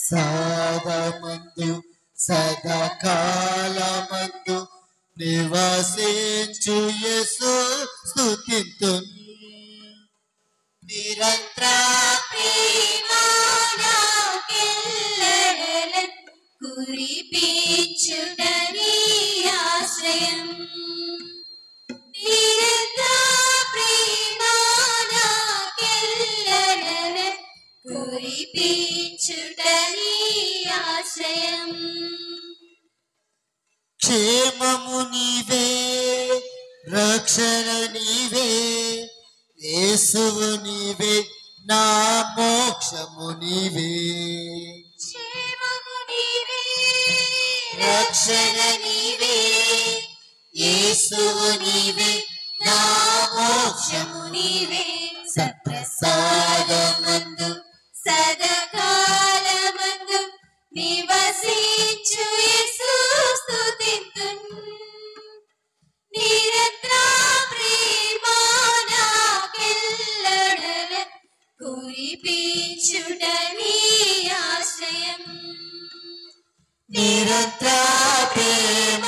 ప్రసాదమందు సదాకాలమందు నివసించు యేసు స్తుతింతున్. నిరంతర ప్రేమ నాకెల్లెడలన్ కురిపించుటని ఆశ్రయం. నిరంతర ప్రేమ నాకెల్లెడలన్ కురిపించుటని ఆశ్రయం. క్షేమము నీవే, రక్షణ నీవే, యేసువు నీవే, నా మోక్షము నీవే. క్షేమము నీవే, రక్షణ నీవే, యేసువు నీవే, నా మోక్షము నీవే. సప్రసాదమందు సదాకాలమందు నివసించు యేసు స్తుతింతున్. నిరంతర ప్రేమ నాకెల్లెడలన్ కురిపించుటని ఆశ్రయం. నిరంతర ప్రేమ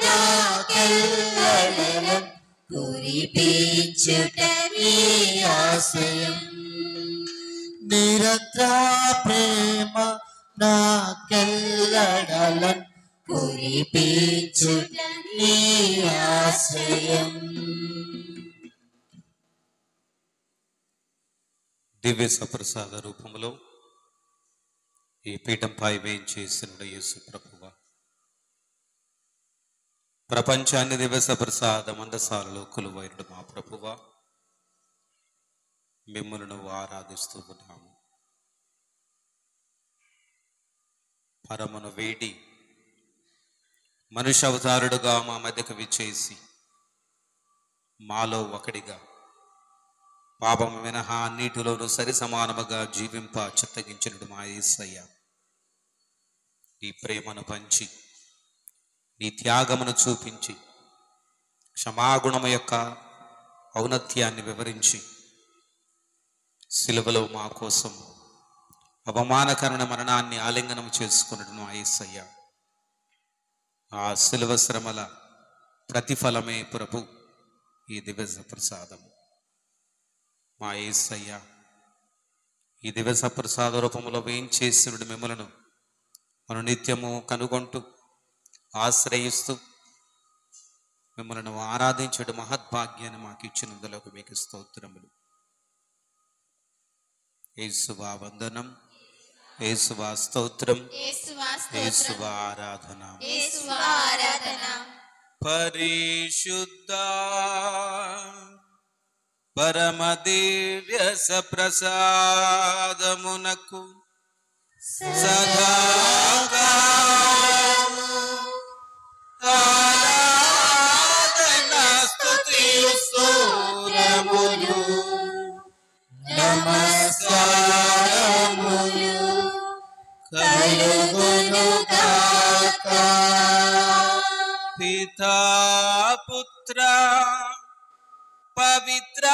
నాకెల్లెడలన్ కురిపించుటని ఆశ్రయం. నిరంతర ప్రేమ నాకెల్లెడలన్ కురిపించుటని ఆశ్రయం. దివ్య సప్రసాద రూపంలో ఈ పీఠంపై వేయించేసిన యేసు ప్రభువా, ప్రపంచాన్ని దివ్య సప్రసాద మందసాలలో కొలువైనడు మా ప్రభువా, మిమ్మల్ని ఆరాధిస్తూ ఉన్నాము. పరమును వేడి మనుష్య అవతారుడుగా మా మధ్యకు విచ్చేసి మాలో ఒకడిగా పాపము మినహా అన్నిటిలోనూ సరి సమానముగా జీవింప చిత్తగించినడు మా యేసయ్య. నీ ప్రేమను పంచి నీ త్యాగమును చూపించి క్షమాగుణము యొక్క ఔన్నత్యాన్ని వివరించి సిలువలో మా కోసం అవమానకరణ మరణాన్ని ఆలింగనం చేసుకున్నడు మా యేసయ్య. ఆ సిలువ శ్రమల ప్రతిఫలమే ప్రభు ఈ దివ్య ప్రసాదము. మా యేసయ్య ఈ దివ్య ప్రసాద రూపంలో వేయించేసినడు మిమ్మలను మనం నిత్యము కనుగొంటూ ఆశ్రయిస్తూ మిమ్మల్ని ఆరాధించడు మహద్భాగ్యాన్ని మాకు ఇచ్చినందులకు మీకు స్తోత్రములు. యేసువా వందనం, యేసువా స్తోత్రం, యేసువా ఆరాధన. పరిశుద్ధ పరమ దివ్య సప్రసాదమునకు సదాకాలము ఆరాధన స్తుతియు స్తోత్రములు నమస్కారములు కలుగునుగాక. పితా పుత్ర పవిత్రాత్మకు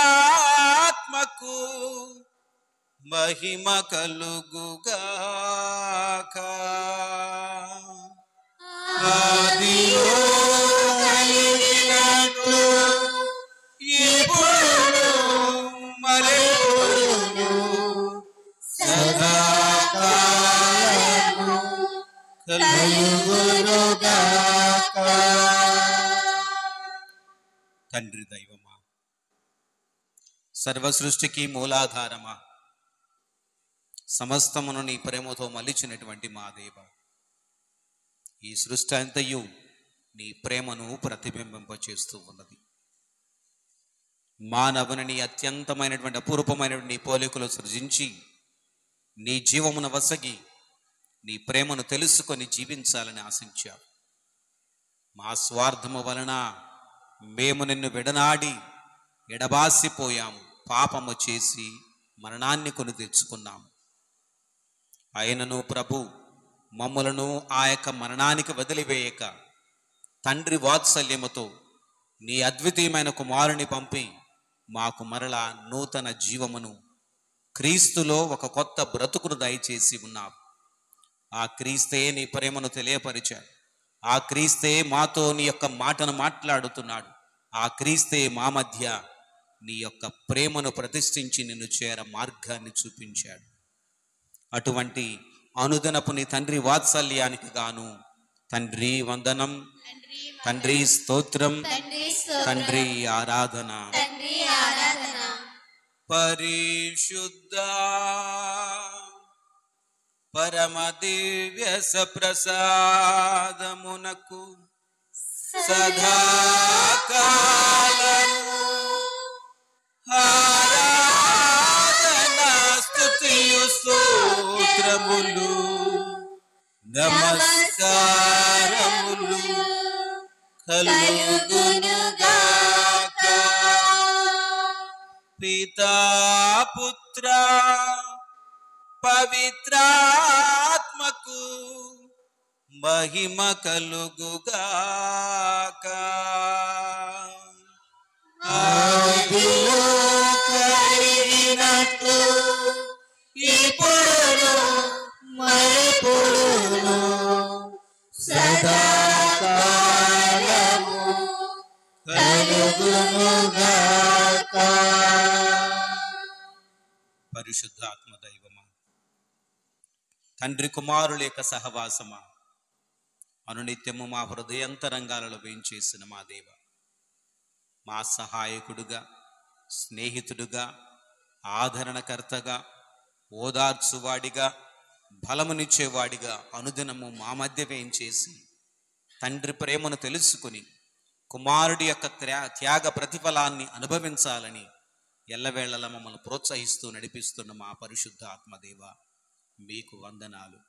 మహిమ కలుగుగాక. ఆదిలో కలిగినట్లు ఇప్పుడు మరెప్పుడును సదాకాలము కలుగునుగాక. తండ్రి దైవమా, సర్వ సృష్టికి మూలాధారమా, సమస్తమును నీ ప్రేమతో మలిచినటువంటి మా దేవ, ఈ సృష్టి అంతయు నీ ప్రేమను ప్రతిబింబింపచేస్తూ ఉన్నది. మానవుని నీ అత్యంతమైనటువంటి అపూర్వమైనటువంటి నీ పోలికలు సృజించి నీ జీవమును వసగి నీ ప్రేమను తెలుసుకొని జీవించాలని ఆశించావు. మా స్వార్థము వలన మేము నిన్ను విడనాడి ఎడబాసిపోయాము, పాపము చేసి మరణాన్ని కొని తెచ్చుకున్నాము. అయినను ప్రభు మమ్ములను ఆ యొక్క మరణానికి వదిలివేయక తండ్రి వాత్సల్యముతో నీ అద్వితీయమైన కుమారుని పంపి మాకు మరలా నూతన జీవమును, క్రీస్తులో ఒక కొత్త బ్రతుకును దయచేసి ఉన్నావు. ఆ క్రీస్తే నీ ప్రేమను తెలియపరిచాడు. ఆ క్రీస్తే మాతో నీ యొక్క మాటను మాట్లాడుతున్నాడు. ఆ క్రీస్తే మా మధ్య నీ యొక్క ప్రేమను ప్రతిష్ఠించి నిన్ను చేర మార్గాన్ని చూపించాడు. అటువంటి అనుదినపు నీ తండ్రి వాత్సల్యానికి గాను తండ్రి వందనం, తండ్రి స్తోత్రం, తండ్రి ఆరాధన. పరిశుద్ధ పరమ దివ్య సప్రసాదమునకు సదాకాలము ఆరాధన స్తుతియు స్తోత్రములు నమస్కారములు కలుగునుగాక. పితా పుత్ర పవిత్రాత్మకు మహిమ కలుగుగాక. ఆదిలో కలిగినట్లు ఇప్పుడు మరెప్పుడును సదాకాలము కలుగునుగాక. పరిశుద్ధాత్మ దైవమా, తండ్రి కుమారుల యొక్క సహవాసమా, అనునిత్యము మా హృదయంతరంగాలలో వేంచేసిన మా దేవ, మా సహాయకుడుగా, స్నేహితుడుగా, ఆదరణకర్తగా, ఓదార్చువాడిగా, బలమునిచ్చేవాడిగా అనుదినము మా మధ్య వేంచేసి తండ్రి ప్రేమను తెలుసుకుని కుమారుడి యొక్క త్యాగ ప్రతిఫలాన్ని అనుభవించాలని ఎల్లవేళలా మమ్మల్ని ప్రోత్సహిస్తూ నడిపిస్తున్న మా పరిశుద్ధ ఆత్మదేవ, మీకు వందనాలు.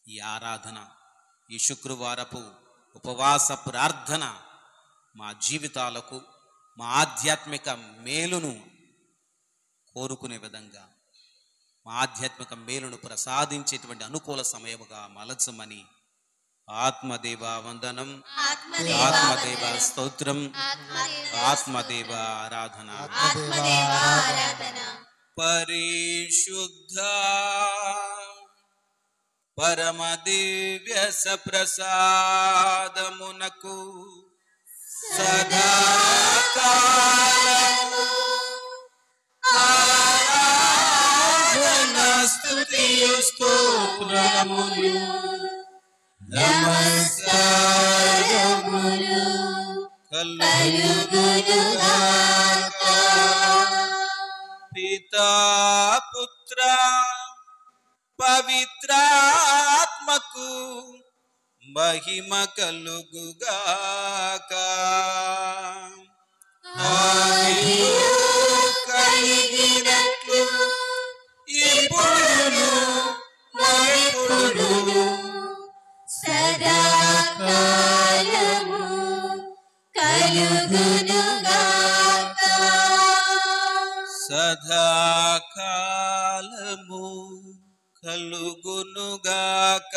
ఈ ఆరాధన, ఈ శుక్రవారపు ఉపవాస ప్రార్థన మా జీవితాలకు, మా ఆధ్యాత్మిక మేలును కోరుకునే విధంగా, మా ఆధ్యాత్మిక మేలును ప్రసాదించేటువంటి అనుకూల సమయముగా మలచమని ఆత్మదేవ వందనం, ఆత్మదేవ స్తోత్రం, ఆత్మదేవ ఆరాధన. పరిశుద్ధ పరమ దివ్య సప్రసాదమునకు సదాకాలము ఆరాధన స్తుతియు స్తోత్రములు నమస్కారములు కలుగునుగాక. పితా పుత్ర పవిత్రాత్మకు మహిమ కలుగుగాక. ఆదిలో కలిగినట్లు ఇప్పుడును మరెప్పుడును సదాకాలము కలుగునుగాక. సదాకాలము కలుగునుగాక.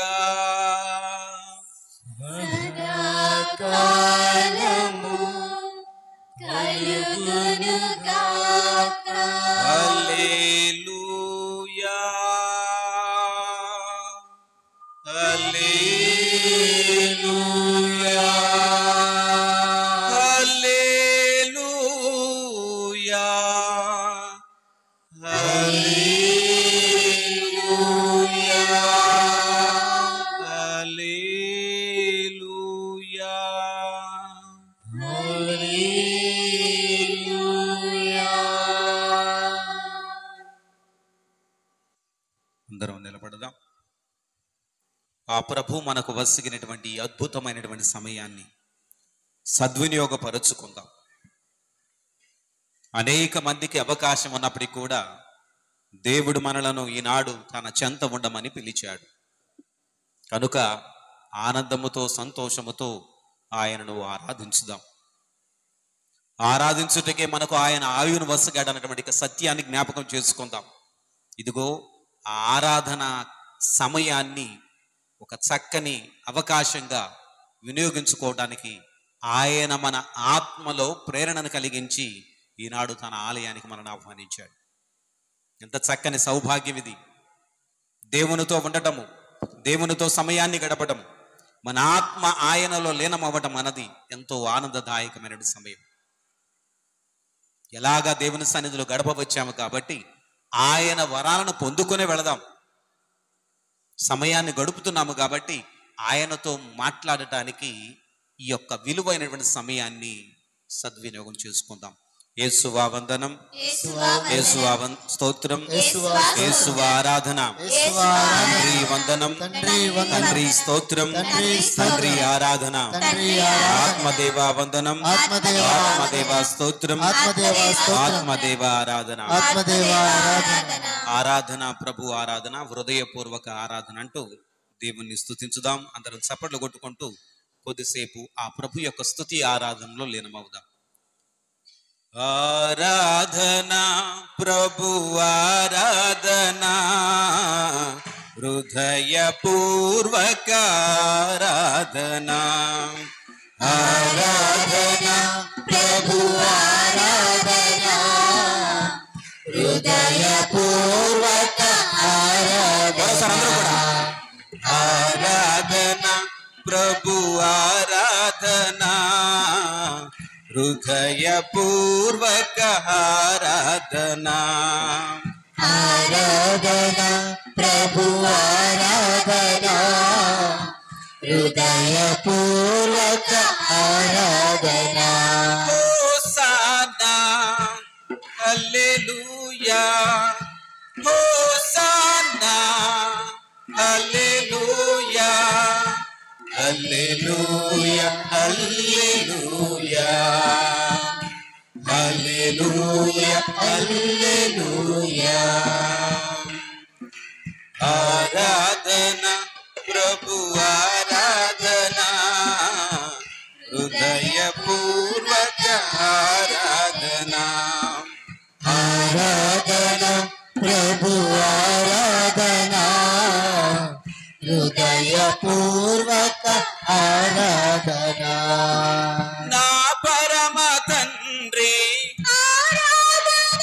సదాకాలము కలుగునుగాక. హల్లెలూయా, హల్లెలూయా, హల్లెలూయా, హల్లెలూయా, హల్లెలూయా. అందరం నిలబడదాం. ఆ ప్రభు మనకు వసిగినటువంటి అద్భుతమైనటువంటి సమయాన్ని సద్వినియోగపరుచుకుందాం. అనేక మందికి అవకాశం ఉన్నప్పటికీ కూడా దేవుడు మనలను ఈనాడు తన చెంత ఉండమని పిలిచాడు. కనుక ఆనందముతో, సంతోషముతో ఆయనను ఆరాధించుదాం. ఆరాధించుటకే మనకు ఆయన ఆయును వసగాడనటువంటి సత్యాన్ని జ్ఞాపకం చేసుకుందాం. ఇదిగో ఆ ఆరాధన సమయాన్ని ఒక చక్కని అవకాశంగా వినియోగించుకోవడానికి ఆయన మన ఆత్మలో ప్రేరణను కలిగించి ఈనాడు తన ఆలయానికి మనల్ని ఆహ్వానించాడు. ఎంత చక్కని సౌభాగ్యం ఇది! దేవునితో ఉండటము, దేవునితో సమయాన్ని గడపడం, మన ఆత్మ ఆయనలో లీనమవ్వటం అన్నది ఎంతో ఆనందదాయకమైన సమయం. ఎలాగా దేవుని సన్నిధిలో గడపవచ్చాము కాబట్టి ఆయన వరాలను పొందుకునే వెళదాం. సమయాన్ని గడుపుతున్నాము కాబట్టి ఆయనతో మాట్లాడటానికి ఈ యొక్క విలువైనటువంటి సమయాన్ని సద్వినియోగం చేసుకుందాం. యేసువా వందనం, యేసువా స్తోత్రం, యేసువా ఆరాధన, తండ్రి వందనం, తండ్రి స్తోత్రం, తండ్రి ఆరాధన, ఆత్మదేవ వందనం, ఆత్మదేవ స్తోత్రం, ఆత్మదేవ ఆరాధన. ఆరాధన ప్రభు ఆరాధన, హృదయపూర్వక ఆరాధన అంటూ దేవుణ్ణి స్తుతించుదాం. అందరం చప్పట్లు కొట్టుకుంటూ కొద్దిసేపు ఆ ప్రభు యొక్క స్తుతి ఆరాధనలో లీనమవుదాం. ఆరాధనా ప్రభు ఆరాధనా, హృదయపూర్వక ఆరాధనా, ఆరాధనా ప్రభు ఆరాధనా, హృదయపూర్వక ఆరాధనా, ఆరాధనా ప్రభు ఆరాధనా, హృదయపూర్వక ఆరాధనా, ఆరాధనా ప్రభు ఆరాధనా, హృదయపూర్వక ఆరాధనా. హోసానా హల్లెలూయా, హోసానా హల్లెలూయా, హల్లెలూయా హల్లెలూయా, హల్లెలూయా హల్లెలూయా. ఆరాధన ప్రభు ఆరాధన, హృదయపూర్వక ఆరాధన, ఆరాధన ప్రభు ఆరాధన, హృదయపూర్వక ఆరాధన. నా పరమ తండ్రి ఆరాధన,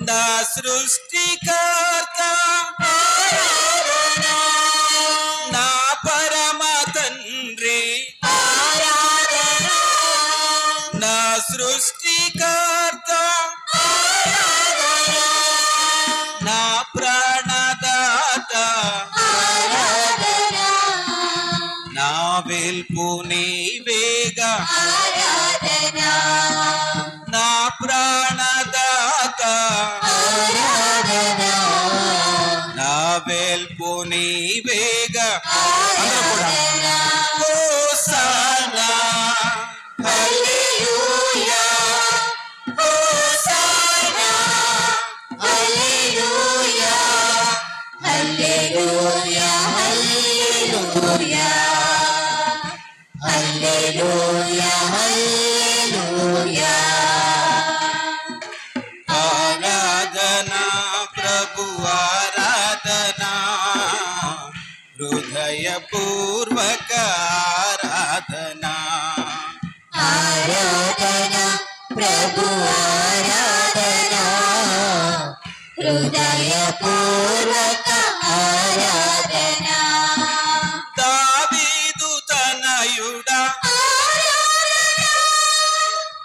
నా సృష్టికర్త ఆరాధన, నా పరమ తండ్రి ఆరాధన, నా సృష్టికర్త ఆరాధన, నా ప్రాణదాత ఆరాధన, నా వెల్పు నీవేగా, ఆరాధన, నా ప్రాణదాత ఆరాధన, నా వెల్పు నీవేగా. అందరూ కూడా ఆరాధన. హోసానా హల్లెలూయా, హోసానా, హల్లెలూయా, హల్లెలూయా, హల్లెలూయా, హల్లెలూయా, హల్లెలూయా. ఆరాధనా ప్రభు ఆరాధనా, హృదయపూర్వక ఆరాధనా, ఆరాధన ప్రభు ఆరాధన, హృదయపూర్వక ఆరాధన. దావీదు తనయుడా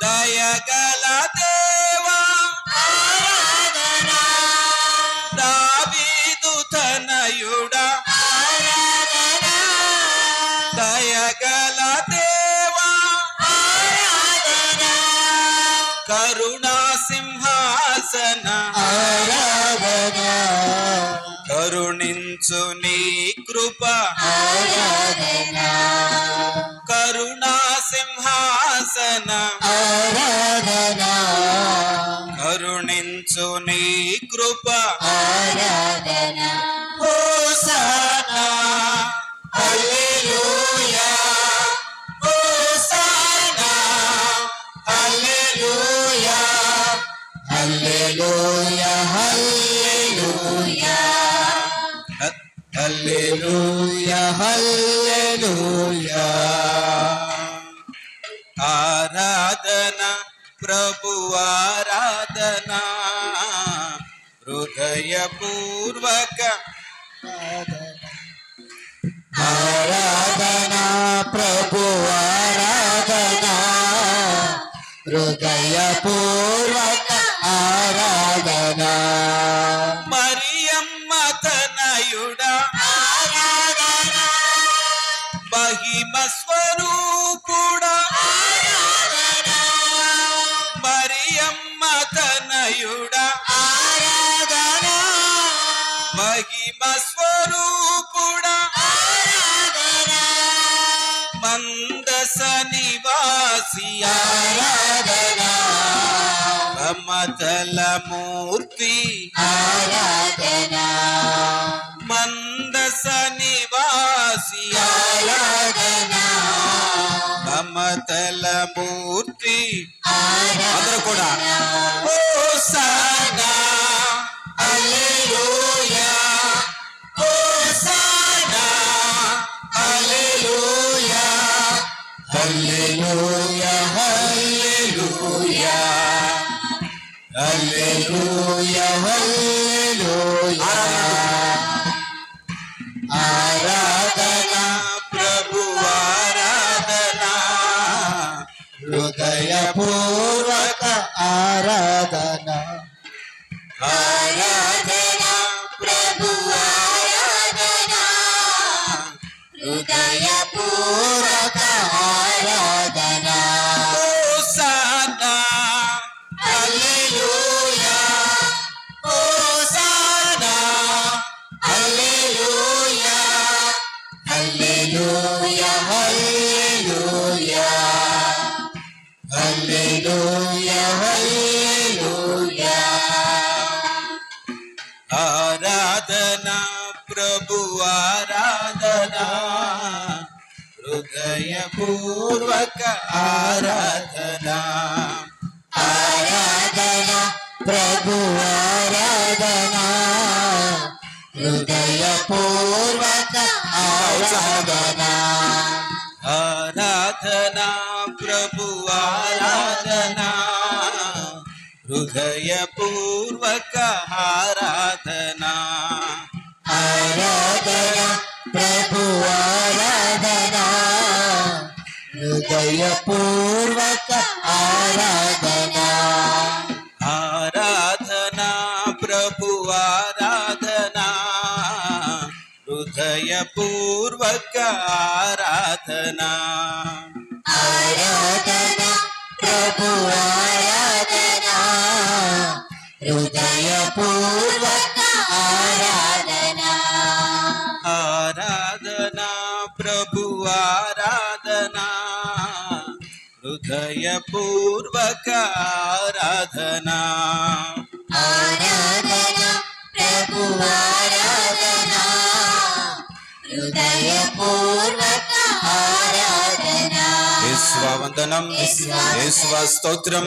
దయగల దేవా, ఆరాధన, దావీదు తనయుడా ఆరాధన, దయగల దేవా, ఆరాధన, కరుణా సింహాసన ఆరాధన, కరుణించు నీ కృప, ఆరాధన, కరుణా సింహాసన ఆరాధన, కరుణించు నీ కృప. ఆరాధన. హోసానా హల్లెలూయా, హోసానా హల్లెలూయా, హల్లెలూయా, హల్లెలూయా, హల్లెలూయా హల్లెలూయా. ఆరాధన ప్రభు ఆరాధన, హృదయపూర్వక ఆరాధన ఆరాధనా ప్రభు ఆరాధనా హృదయపూర్వక ఆరాధనా మరియమ్మ తనయుడా ఆరాధనా మహిమ స్వరూపుడా ఆరాధనా మరియమ్మ తనయుడా ఆరాధనా మహిమ స్వరూపుడా ఆరాధనా మందస నివాసి ఆరాధనా మమతల మూర్తి ఆరాధనా మందస నివాసి ఆరాధనా మమతల మూర్తి ఆరాధనా అందరూ కూడా హోసానా హల్లెలూయా హోసానా హల్లెలూయా హల్లెలూయా హల్లెలూయా హల్లెలూయా హల్లెలూయా ఆరాధనా ప్రభు ఆరాధనా హృదయపూర్వక ఆరాధనా ఆరాధనా ప్రభు ఆరాధనా హృదయపూర్వక ఆరాధనా హోసానా హల్లెలూయా హోసానా హల్లెలూయా హల్లెలూయా హల్లెలూయా హల్లెలూయా హల్లెలూయా ఆరాధనా ప్రభు ఆరాధనా హృదయపూర్వక ఆరాధనా ఆరాధనా ప్రభు ఆరాధనా హృదయపూర్వక ఆరాధనా ఆరాధనా ప్రభు ఆరాధనా హృదయపూర్వక ఆరాధనా ఆరాధనా ప్రభు ఆరాధనా హృదయపూర్వక ఆరాధనా ఆరాధనా ప్రభు ఆరాధనా హృదయపూర్వక ఆరాధనా ఆరాధనా ప్రభు ఆరాధనా హృదయపూర్వక ఆరాధనా ఆరాధనా ప్రభు ఆరాధనా హృదయపూర్వక ఆరాధనా ఆరాధనా ప్రభు ఆరాధనా హృదయపూర్వక ఆరాధనా యేసువందనం యేసువ స్తోత్రం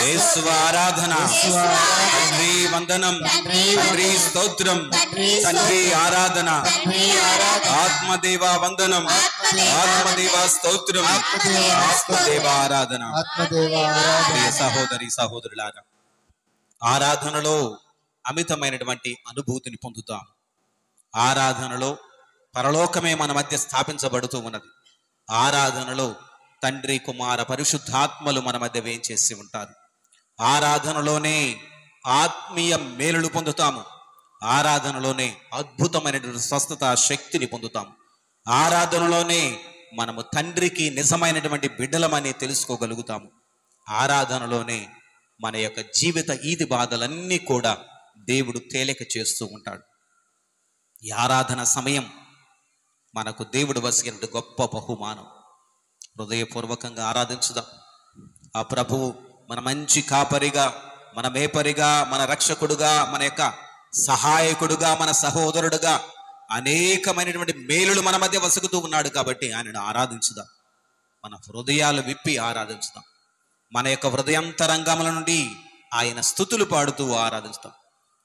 యేసువ ఆరాధన తండ్రి వందనం తండ్రి స్తోత్రం తండ్రి ఆరాధన ఆత్మదేవ వందనం ఆత్మదేవ స్తోత్రం ఆత్మదేవ ఆరాధన ప్రియ సహోదరి సహోదరులారా ఆరాధనలో అమితమైనటువంటి అనుభూతిని పొందుతాం ఆరాధనలో పరలోకమే మన మధ్య స్థాపించబడుతూ ఉన్నది ఆరాధనలో తండ్రి కుమార పరిశుద్ధాత్మలు మన మధ్య వేంచేసి ఉంటారు ఆరాధనలోనే ఆత్మీయ మేలులు పొందుతాము ఆరాధనలోనే అద్భుతమైనటువంటి స్వస్థత శక్తిని పొందుతాము ఆరాధనలోనే మనము తండ్రికి నిజమైనటువంటి బిడ్డలమని తెలుసుకోగలుగుతాము ఆరాధనలోనే మన యొక్క జీవిత ఈది బాధలన్నీ కూడా దేవుడు తేలిక చేస్తూ ఉంటాడు ఈ ఆరాధన సమయం మనకు దేవుడు వసిగినట్టు గొప్ప బహుమానం హృదయపూర్వకంగా ఆరాధించుదాం ఆ ప్రభువు మన మంచి కాపరిగా మన మేపరిగా మన రక్షకుడుగా మన యొక్క సహాయకుడుగా మన సహోదరుడుగా అనేకమైనటువంటి మేలులు మన మధ్య వసుకుతూ ఉన్నాడు కాబట్టి ఆయనను ఆరాధించుదాం మన హృదయాలు విప్పి ఆరాధించుదాం మన యొక్క హృదయాంతరంగముల నుండి ఆయన స్తుతులు పాడుతూ ఆరాధిస్తాం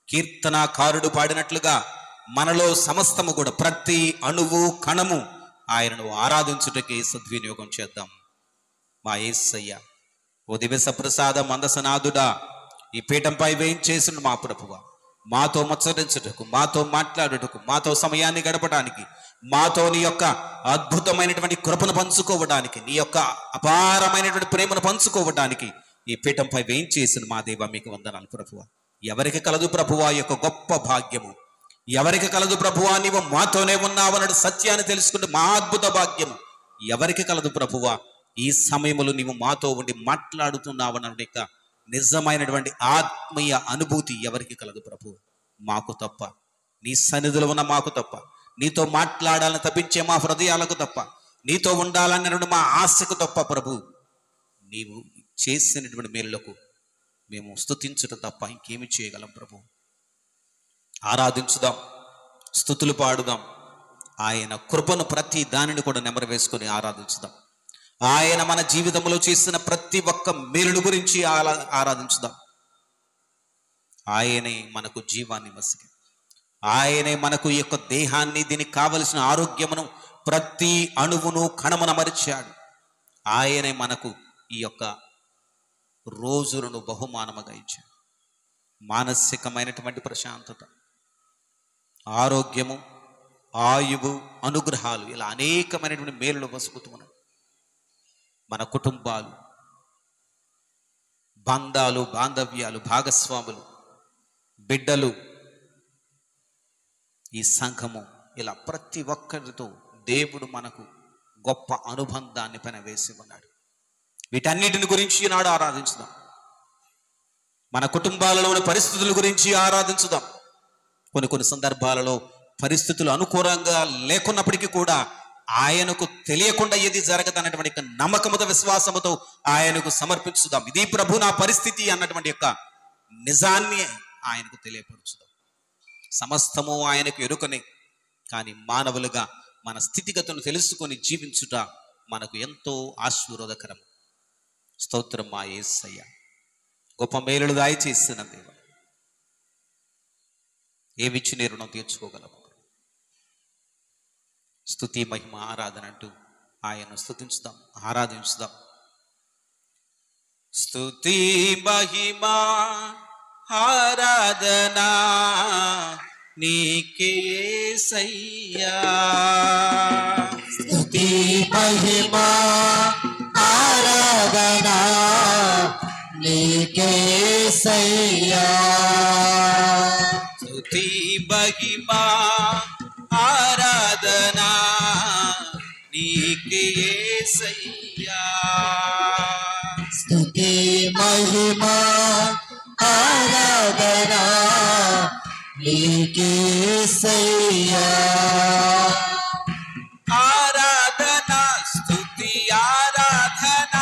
కీర్తనాకారుడు పాడినట్లుగా మనలో సమస్తము కూడా ప్రతి అణువు కణము ఆయనను ఆరాధించుటకి సద్వినియోగం చేద్దాం మా యేసయ్య ఓ దివ్య సప్రసాద మందసనాథుడా ఈ పీఠంపై వేయించేసిన మా ప్రభువా మాతో ముచ్చరించుటకు, మాతో మాట్లాడుటకు, మాతో సమయాన్ని గడపడానికి, మాతో నీ యొక్క అద్భుతమైనటువంటి కృపను పంచుకోవడానికి, నీ యొక్క అపారమైనటువంటి ప్రేమను పంచుకోవడానికి ఈ పీఠంపై వేయించేసిన మా దేవ మీకు వందనాలు ప్రభువా. ఎవరికి కలదు ప్రభువా ఈ యొక్క గొప్ప భాగ్యము? ఎవరికి కలదు ప్రభువా నీవు మాతోనే ఉన్నావన్నడు సత్యాన్ని తెలుసుకుంటే మా అద్భుత భాగ్యము ఎవరికి కలదు ప్రభువా? ఈ సమయంలో నీవు మాతో ఉండి మాట్లాడుతున్నావన్న యొక్క నిజమైనటువంటి ఆత్మీయ అనుభూతి ఎవరికి కలదు ప్రభు? మాకు తప్ప, నీ సన్నిధిలో ఉన్న మాకు తప్ప, నీతో మాట్లాడాలని తప్పించే మా హృదయాలకు తప్ప, నీతో ఉండాలన్నటువంటి మా ఆశకు తప్ప ప్రభు, నీవు చేసినటువంటి మేలులకు మేము స్తుతించుట తప్ప ఇంకేమి చేయగలం ప్రభు? ఆరాధించుదాం, స్తుతులు పాడుదాం, ఆయన కృపను ప్రతి దానిని కూడా నెమరు వేసుకొని ఆరాధించుదాం. ఆయన మన జీవితంలో చేసిన ప్రతి ఒక్క మేలును గురించి ఆరాధించుదాం. ఆయనే మనకు జీవాన్ని మసిగి, ఆయనే మనకు ఈ యొక్క దేహాన్ని, దీనికి కావలసిన ఆరోగ్యమును, ప్రతి అణువును కణమును అమర్చాడు. ఆయనే మనకు ఈ యొక్క రోజులను బహుమానముగా ఇచ్చాడు. మానసికమైనటువంటి ప్రశాంతత, ఆరోగ్యము, ఆయువు, అనుగ్రహాలు, ఇలా అనేకమైనటువంటి మేలులు వసుకుతున్నాం. మన కుటుంబాలు, బంధాలు, బాంధవ్యాలు, భాగస్వాములు, బిడ్డలు, ఈ సంఘము, ఇలా ప్రతి ఒక్కరితో దేవుడు మనకు గొప్ప అనుబంధాన్ని పైన వేసి ఉన్నాడు. వీటన్నిటిని గురించి నాడు ఆరాధించుదాం. మన కుటుంబాలలోని పరిస్థితుల గురించి ఆరాధించుదాం. కొన్ని సందర్భాలలో పరిస్థితులు అనుకూలంగా లేకున్నప్పటికీ కూడా ఆయనకు తెలియకుండా ఏది జరగదన్నటువంటి నమ్మకముతో, విశ్వాసముతో ఆయనకు సమర్పించుదాం. ఇది ప్రభు నా పరిస్థితి అన్నటువంటి యొక్క నిజాన్ని ఆయనకు తెలియపరుచుదాం. సమస్తము ఆయనకు ఎరుకనే, కానీ మానవులుగా మన స్థితిగతులను తెలుసుకొని జీవించుట మనకు ఎంతో ఆశీర్వాదకరం. స్తోత్రం మా యేసయ్య, గొప్ప మేలులు దయచేసిన దేవ, ఏమిచ్చి నీ రుణం తీర్చుకోగలము? స్తుతి, మహిమ, ఆరాధన అంటూ ఆయన్ను స్తుతించుదాం, ఆరాధించుదాం. స్తుతి, మహిమ, ఆరాధన నీకే యేసయ్యా. స్తుతి, మహిమ, ఆరాధన నీకే యేసయ్యా. స్తుతి, మహిమ, ఆరాధన నీకే యేసయ్యా. స్తుతి, మహిమ, ఆరాధన నీకే యేసయ్యా. ఆరాధన, స్తుతి, ఆరాధన,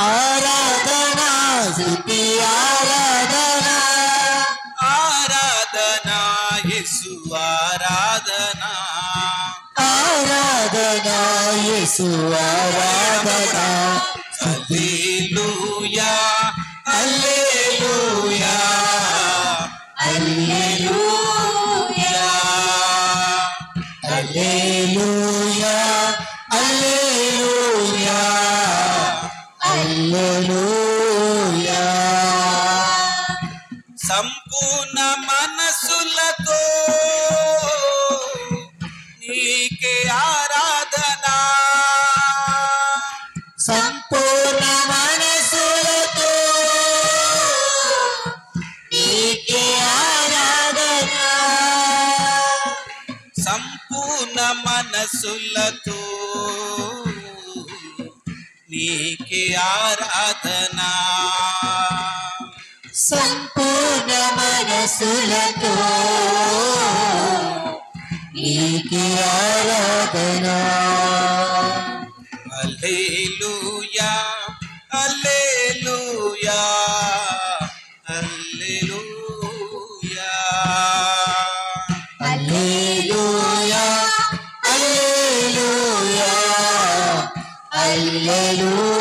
ఆరాధన, స్తుతి, ఆరాధన, ఆరాధన యేసు, ఆరాధన, ఆరాధన యేసు, ఆరాధన. హల్లెలూయా, హల్లెలూయా, హల్లెలూయా, హల్లెలూయా, హల్లెలూయా, హల్లెలూయా. సంపూర్ణ మనసులతో నీకే ఆరాధన, సంపూర్ణ మనసులతో నీకే ఆరాధన, సంపూర్ణ మనసులతో నీకే ఆరాధన, సంపూర్ణ మనసులతో నీకే ఆరాధన. హల్లెలూయా, హల్లెలూయా, హల్లెలూయా, హల్లెలూయా, హల్లెలూయా, హల్లెలూయా.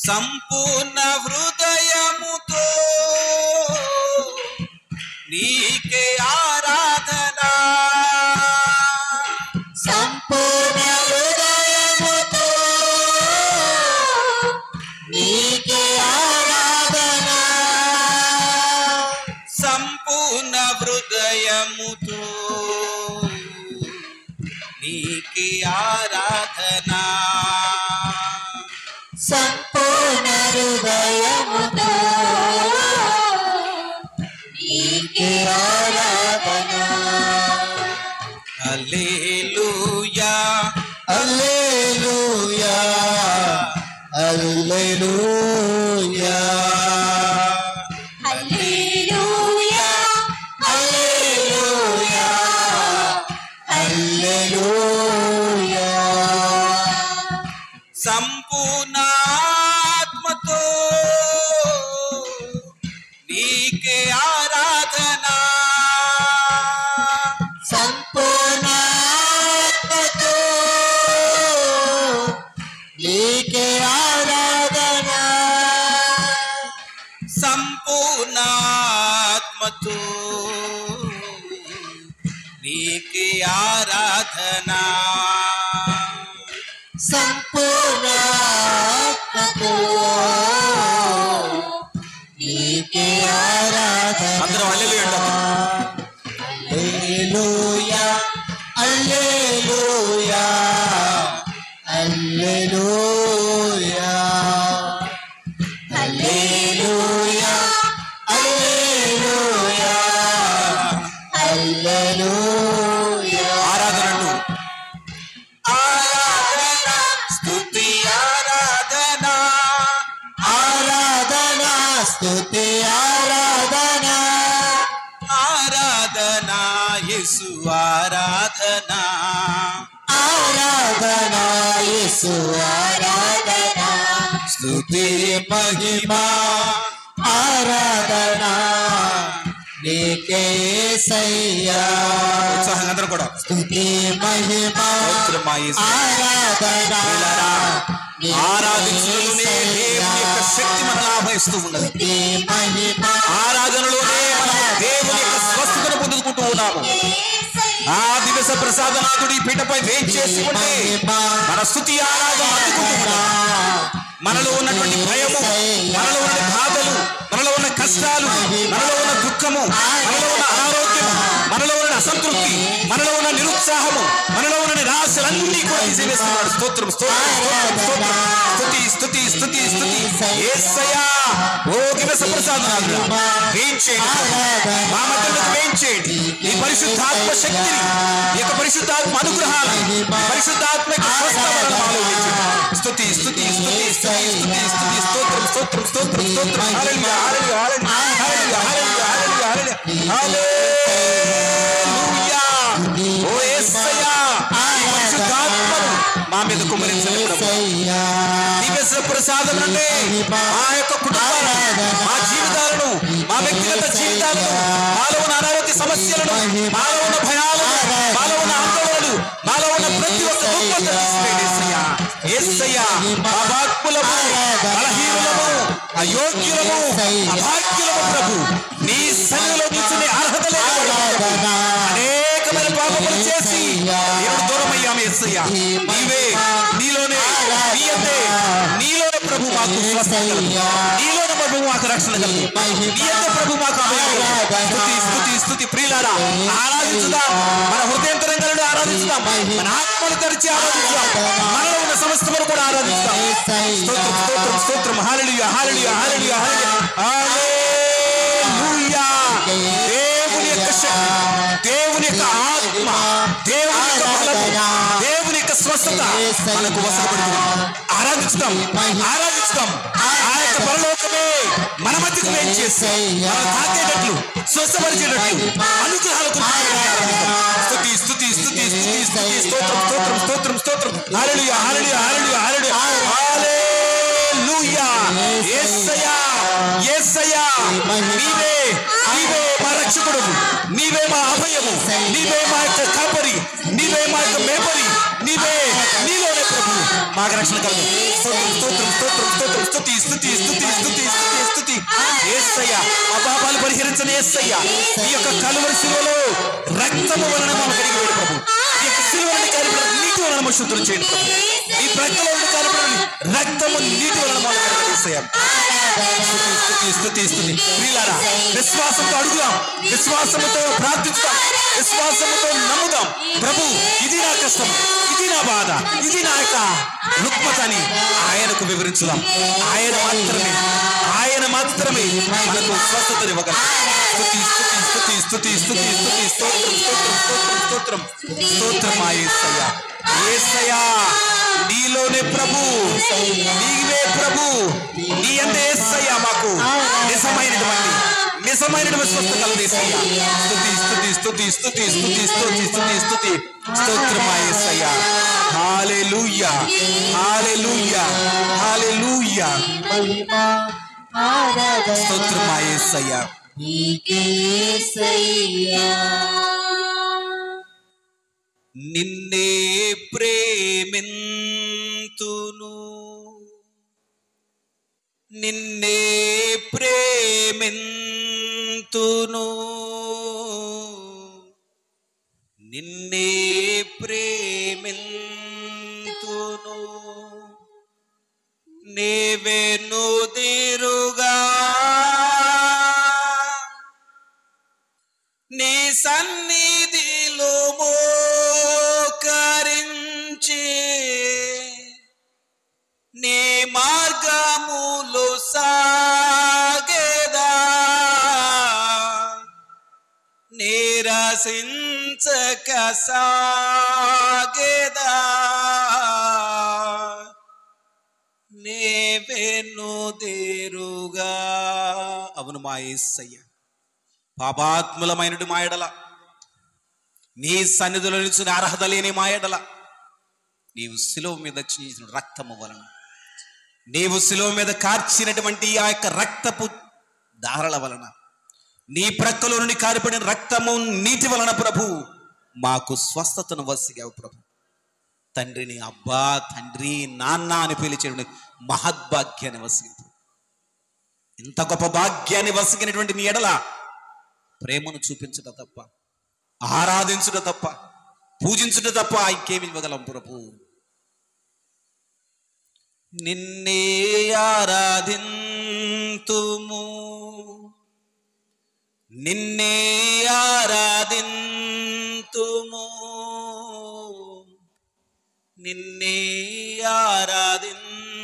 సంపూర్ణ హృదయముతో నీకే ఆరాధన, సంపూర్ణ హృదయముతో నీకే ఆరాధన, హృదయముతో నీకే ఆరాధన సంపూర్ణ హృదయముతో నీకే ఆరాధన హల్లెలూయా హల్లెలూయా హల్లెలూయా హల్లెలూయా హల్లెలూయా హల్లెలూయా సంపూర్ణాత్మతో నీకే ఆరాధన సంపూర్ణాత్మతో నీకే ఆరాధన సంపూర్ణాత్మతో నీకే ఆరాధన సంపూర్ణాత్మతో నీకే ఆరాధన అందరం హల్లెలూయా హల్లెలూయా హల్లెలూయా హల్లెలూయా హల్లెలూయా హల్లెలూయా ఆరాధనను ఆరాధన స్తుతి ఆరాధన ఆరాధన స్తుతి ఆరాధన ఆరాధన యేసు ఆరాధన ఆరాధన యేసు ఆరాధన స్తుతి మహిమ ఆరాధన నీకే యేసయ్యా ఉత్సాహంగా అందరూ కూడా స్తుతి మహిమ స్తోత్రమా యేసు. ఆరాధన ఆరాధించడంలోనే దేవుని యొక్క శక్తి మనల్ని ఆవహిస్తూ ఉన్నది. స్తుతి మహిమ ఆరాధనలోనే మనం దేవుని యొక్క స్వస్థతను పొందుకుంటూ ఉన్నాము. ఆ దివస ప్రసాదనాథుడి పీఠపై వేంచేసి ఉంటే మన స్తుతి ఆరాధన అందుకుంటూ ఉన్నాం. మనలో ఉన్నటువంటి భయము, మనలో ఉన్న బాధలు, మనలో ఉన్న కష్టాలు, మనలో ఉన్న దుఃఖము, మనలో ఉన్న అనారోగ్యము, మనలో ఉన్న అసంతృప్తి, మనలో ఉన్న నిరుత్సాహము, మనలో ఉన్న నిరాశలన్నీ కూడా తీసివేస్తున్నాడు. స్తోత్రం స్తోత్రం స్తోత్రం స్తోత్రం స్తుతి స్తుతి స్తుతి స్తుతి యేసయ్యా. ఓ దివస ప్రసాదనాథుడా వేంచేయండి, మా మధ్యలోకి వేంచేయండి. ఈ పరిశుద్ధాత్మ శక్తిని, ఈ యొక్క పరిశుద్ధాత్మ అనుగ్రహాన్ని, పరిశుద్ధాత్మ యొక్క స్వస్థతలను మాలో వేంచేయండి. స్తుతి స్తుతి స్తుతి స్తుతి స్తుతి స్తుతి స్తోత్రం స్తోత్రం స్తోత్రం స్తోత్రం హల్లెలూయా హల్లెలూయా హల్లెలూయా హల్లెలూయా హల్లెలూయా హల్లెలూయా. ఓ యేసయ్యా, ఈ పరిశుద్ధాత్మను మా మీద కుమ్మరించండి ప్రభువా. దివ్య ప్రసాదం అంటే మా యొక్క కుటుంబాలను, మా జీవితాలను, మా వ్యక్తిగత జీవితాలను, మాలో ఉన్న అనారోగ్య సమస్యలను, మాలో ఉన్న భయాలను, మాలో ఉన్న ఆందోళనలు, మాలో ఉన్న ప్రతి ఒక్క దుఃఖాన్ని తీసివేయండి యేసయ్యా. యేసయ్యా, పాపాత్ములము, బలహీనులము, అయోగ్యులము, అభాగ్యులము ప్రభు, నీ సన్నిధిలో కూర్చునే అర్హత లేని అనేకమైన పాపములు చేసి ఈరోజు దూరమయ్యాము యేసయ్యా. నీవే, నీలోనే, నీయందే, నీలోనే ప్రభు మాకు స్వస్థత కలుగు, నీలోనే ప్రభు మాకు రక్షణ కలుగు, నీయందే ప్రభు మాకు అభయం కలుగు. స్తుతి స్తుతి స్తుతి ప్రియులారా, ఆరాధించుదాం. మన హృదయంతరంగాలను ఆరాధించుదాం, మన ఆత్మను తెరిచి ఆరాధించుదాం, మనలో ఉన్న సమస్తమును కూడా ఆరాధించుదాం. స్తోత్రం స్తోత్రం స్తోత్రం హల్లెలూయా హల్లెలూయా హల్లెలూయా హల్లెలూయా. దేవుని యొక్క శక్తి, దేవుని యొక్క ఆత్మ, దేవుని యొక్క బలము, దేవుని యొక్క స్వస్థత మనకు వసపడుతుంది. ఆరాధిస్తాం ఆరాధిస్తాం. ఆ యొక్క పరలోకమే మన మధ్యకు వేంచేసి మనం తాకేటట్లు, స్వస్థపరిచేటట్లు అనుగ్రహాలు స్తుతి స్తుతి స్తుతి స్తుతి స్తుతి స్తోత్రం స్తోత్రం స్తోత్రం స్తోత్రం హల్లెలూయా హల్లెలూయా హల్లెలూయా హల్లెలూయా హల్లెలూయా. యేసయ్యా యేసయ్యా, నీవే నీవే మా రక్షకుడు, నీవే మా అభయము, నీవే మా యొక్క కాపరి, నీవే మా యొక్క మేపరి, నీవే, నీలోనే ప్రభు మాకు రక్షణ కలుగు. స్తోత్రం స్తోత్రం స్తోత్రం స్తోత్రం స్తుతి స్తుతి స్తుతి స్తుతి స్తుతి స్తుతి యేసయ్యా. మా పాపాలు పరిహరించని యేసయ్యా, ఈ యొక్క కలువరి శిలువలో రక్తము వలన మాకు కలిగి వేడు ప్రభు. ఈ యొక్క శిలువని కార్యక్రమం నీటి వలన మా శుద్ధులు చేయండి ప్రభు. ఈ ప్రక్కలో ఉన్న కార్యక్రమం రక్తము నీటి వలన మాకు కలిగి యేసయ్యా. స్తుతి స్తుతి స్తుతి. ప్రియులారా, విశ్వాసంతో అడుగుదాం, విశ్వాసముతో ప్రార్థిస్తాం, విశ్వాసముతో నమ్ముదాం. ప్రభు, ఇది నా కష్టం, ఇది నా బాధ, ఇది నా యొక్క రుగ్మతని ఆయనకు వివరించుదాం. ఆయన మాత్రమే మనకు స్వస్థతని ఇవ్వగలరు. స్తుతి స్తుతి స్తుతి స్తుతి స్తుతి స్తుతి స్తోత్రం స్తోత్రం స్తోత్రం స్తోత్రం స్తోత్రం. మా యేసయ్యా, యేసయ్యా నీలోనే ప్రభు, నీవే ప్రభు, నీ అందే యేసయ్యా మాకు నిజమైనటువంటి స్వస్థత కలదేసయ్యా. స్తుతి స్తుతి స్తుతి స్తుతి స్తుతి స్తుతి స్తుతి స్తుతి స్తోత్రం మా యేసయ్యా. హల్లెలూయా హల్లెలూయా హల్లెలూయా. స్తోత్రం మా యేసయ్యా. నిన్నే ప్రేమింతును, నిన్నే ప్రేమింతును, నిన్నే ప్రేమింతును, నీవెనుదిరుగా నీ సన్నిధిలో మోకరించి నీ మార్గములు సాగేదా, నిరసించక సాగేదా, నీవెనుదిరుగా. అవును మా యేసయ్య, పాపాత్ములమైనడు మా ఎడల, నీ సన్నిధిలో నిలిచిన అర్హత లేని మా ఎడల నీవు శిలువ మీద చిందించిన రక్తము వలన, నీవు శిలువ మీద కార్చినటువంటి ఆ యొక్క రక్తపు దారల వలన, నీ ప్రక్కలో నుండి కారిపడిన రక్తము నీటి వలన ప్రభు మాకు స్వస్థతను వసిగావు ప్రభు. తండ్రిని అబ్బా, తండ్రి, నాన్న అని పిలిచే మహద్భాగ్యాన్ని వసిగావు. ఇంత గొప్ప భాగ్యాన్ని వసిగినటువంటి నీ ఎడల ప్రేమను చూపించుట తప్ప, ఆరాధించుట తప్ప, పూజించుట తప్ప ఇంకేమి ఇవ్వగలం ప్రభు. నిన్నే ఆరాధింతుము, నిన్నే ఆరాధింతుము, నిన్నే ఆరాధింతుము,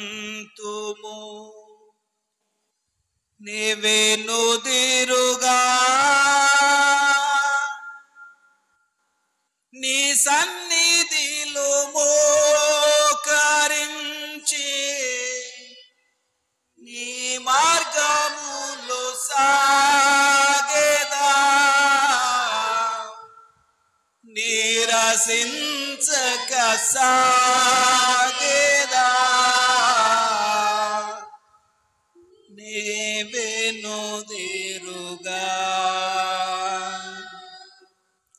నీవెనుదిరుగా నీ సన్నిధిలో మోకరించి నీ మార్గములు సాగేదా, నిరసించక సాగేదా, నీవెనుదిరుగా.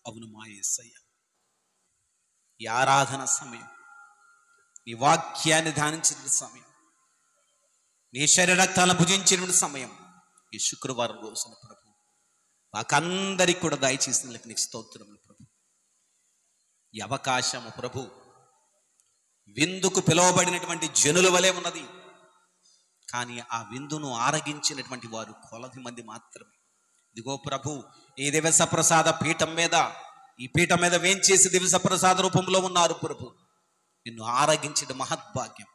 అవును మా యేసయ్య, ఈ ఆరాధన సమయం, నీ వాక్యాన్ని ధ్యానించిన సమయం, నీ శరీర రక్తాలను భుజించిన సమయం, ఈ శుక్రవారం రోజున ప్రభు మాకందరికి కూడా దయచేసిన నీకు స్తోత్రములు ప్రభు. ఈ అవకాశము ప్రభు విందుకు పిలువబడినటువంటి జనుల వలె ఉన్నది, కానీ ఆ విందును ఆరగించినటువంటి వారు కొలది మంది మాత్రమే. ఇదిగో ప్రభు, ఈ దివస ప్రసాద పీఠం మీద, ఈ పీఠం మీద వేంచేసి దివస ప్రసాద రూపంలో ఉన్నారు ప్రభు. నిన్ను ఆరగించడం మహద్భాగ్యం,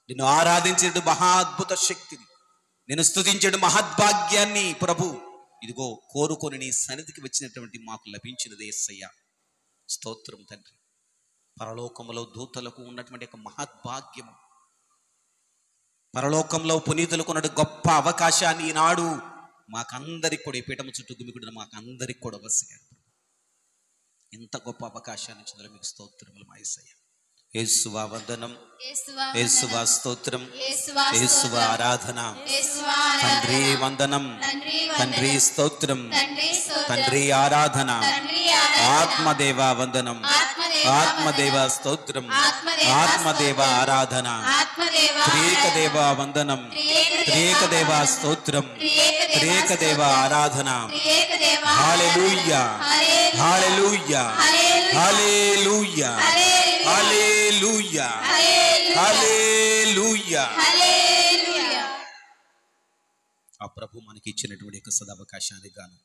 నిన్ను ఆరాధించడం మహాద్భుత శక్తిని, నిన్ను స్తుతించడం మహద్భాగ్యాన్ని ప్రభు ఇదిగో కోరుకొని నీ సన్నిధికి వచ్చినటువంటి మాకు లభించినది యేసయ్య. స్తోత్రం తండ్రి. పరలోకములో దూతలకు ఉన్నటువంటి ఒక మహద్భాగ్యము, పరలోకంలో పునీతులకు ఉన్న గొప్ప అవకాశాన్ని ఈనాడు మాకందరికి కూడా, ఈ పీఠము చుట్టూ గుమిగుడిన మాకందరికి కూడా వసిగారు. ఇంత గొప్ప అవకాశాన్ని ఇచ్చినందుకు మీకు స్తోత్రములు మా యేసయ్య. యేసువా వందనం, యేసువా స్తోత్రం, యేసువా ఆరాధన. తండ్రి వందనం, తండ్రి స్తోత్రం, తండ్రి ఆరాధన. ఆత్మదేవ వందనం, ఆత్మదేవ స్తోత్రం, ఆత్మదేవ ఆరాధన. త్రియేకదేవ వందనం, త్రియేకదేవ స్తోత్రం, త్రియేకదేవ ఆరాధన. హల్లెలూయా హల్లెలూయా హల్లెలూయా హల్లెలూయా హల్లెలూయా. ఆ ప్రభు మనకి ఇచ్చినటువంటి యొక్క సదవకాశానికి గాను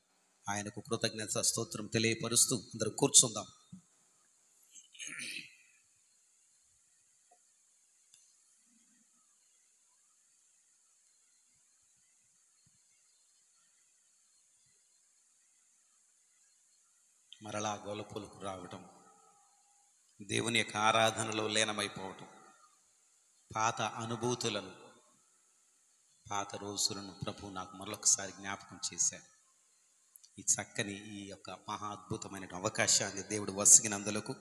ఆయనకు కృతజ్ఞత స్తోత్రం తెలియపరుస్తూ అందరూ కూర్చుందాం. మరలా గొలపులకు రావటం, దేవుని యొక్క ఆరాధనలో లీనమైపోవటం, పాత అనుభూతులను, పాత రోజులను ప్రభు నాకు మరొకసారి జ్ఞాపకం చేశాడు. ఈ చక్కని ఈ యొక్క మహా అద్భుతమైన అవకాశాన్ని దేవుడు వసిగినందులకు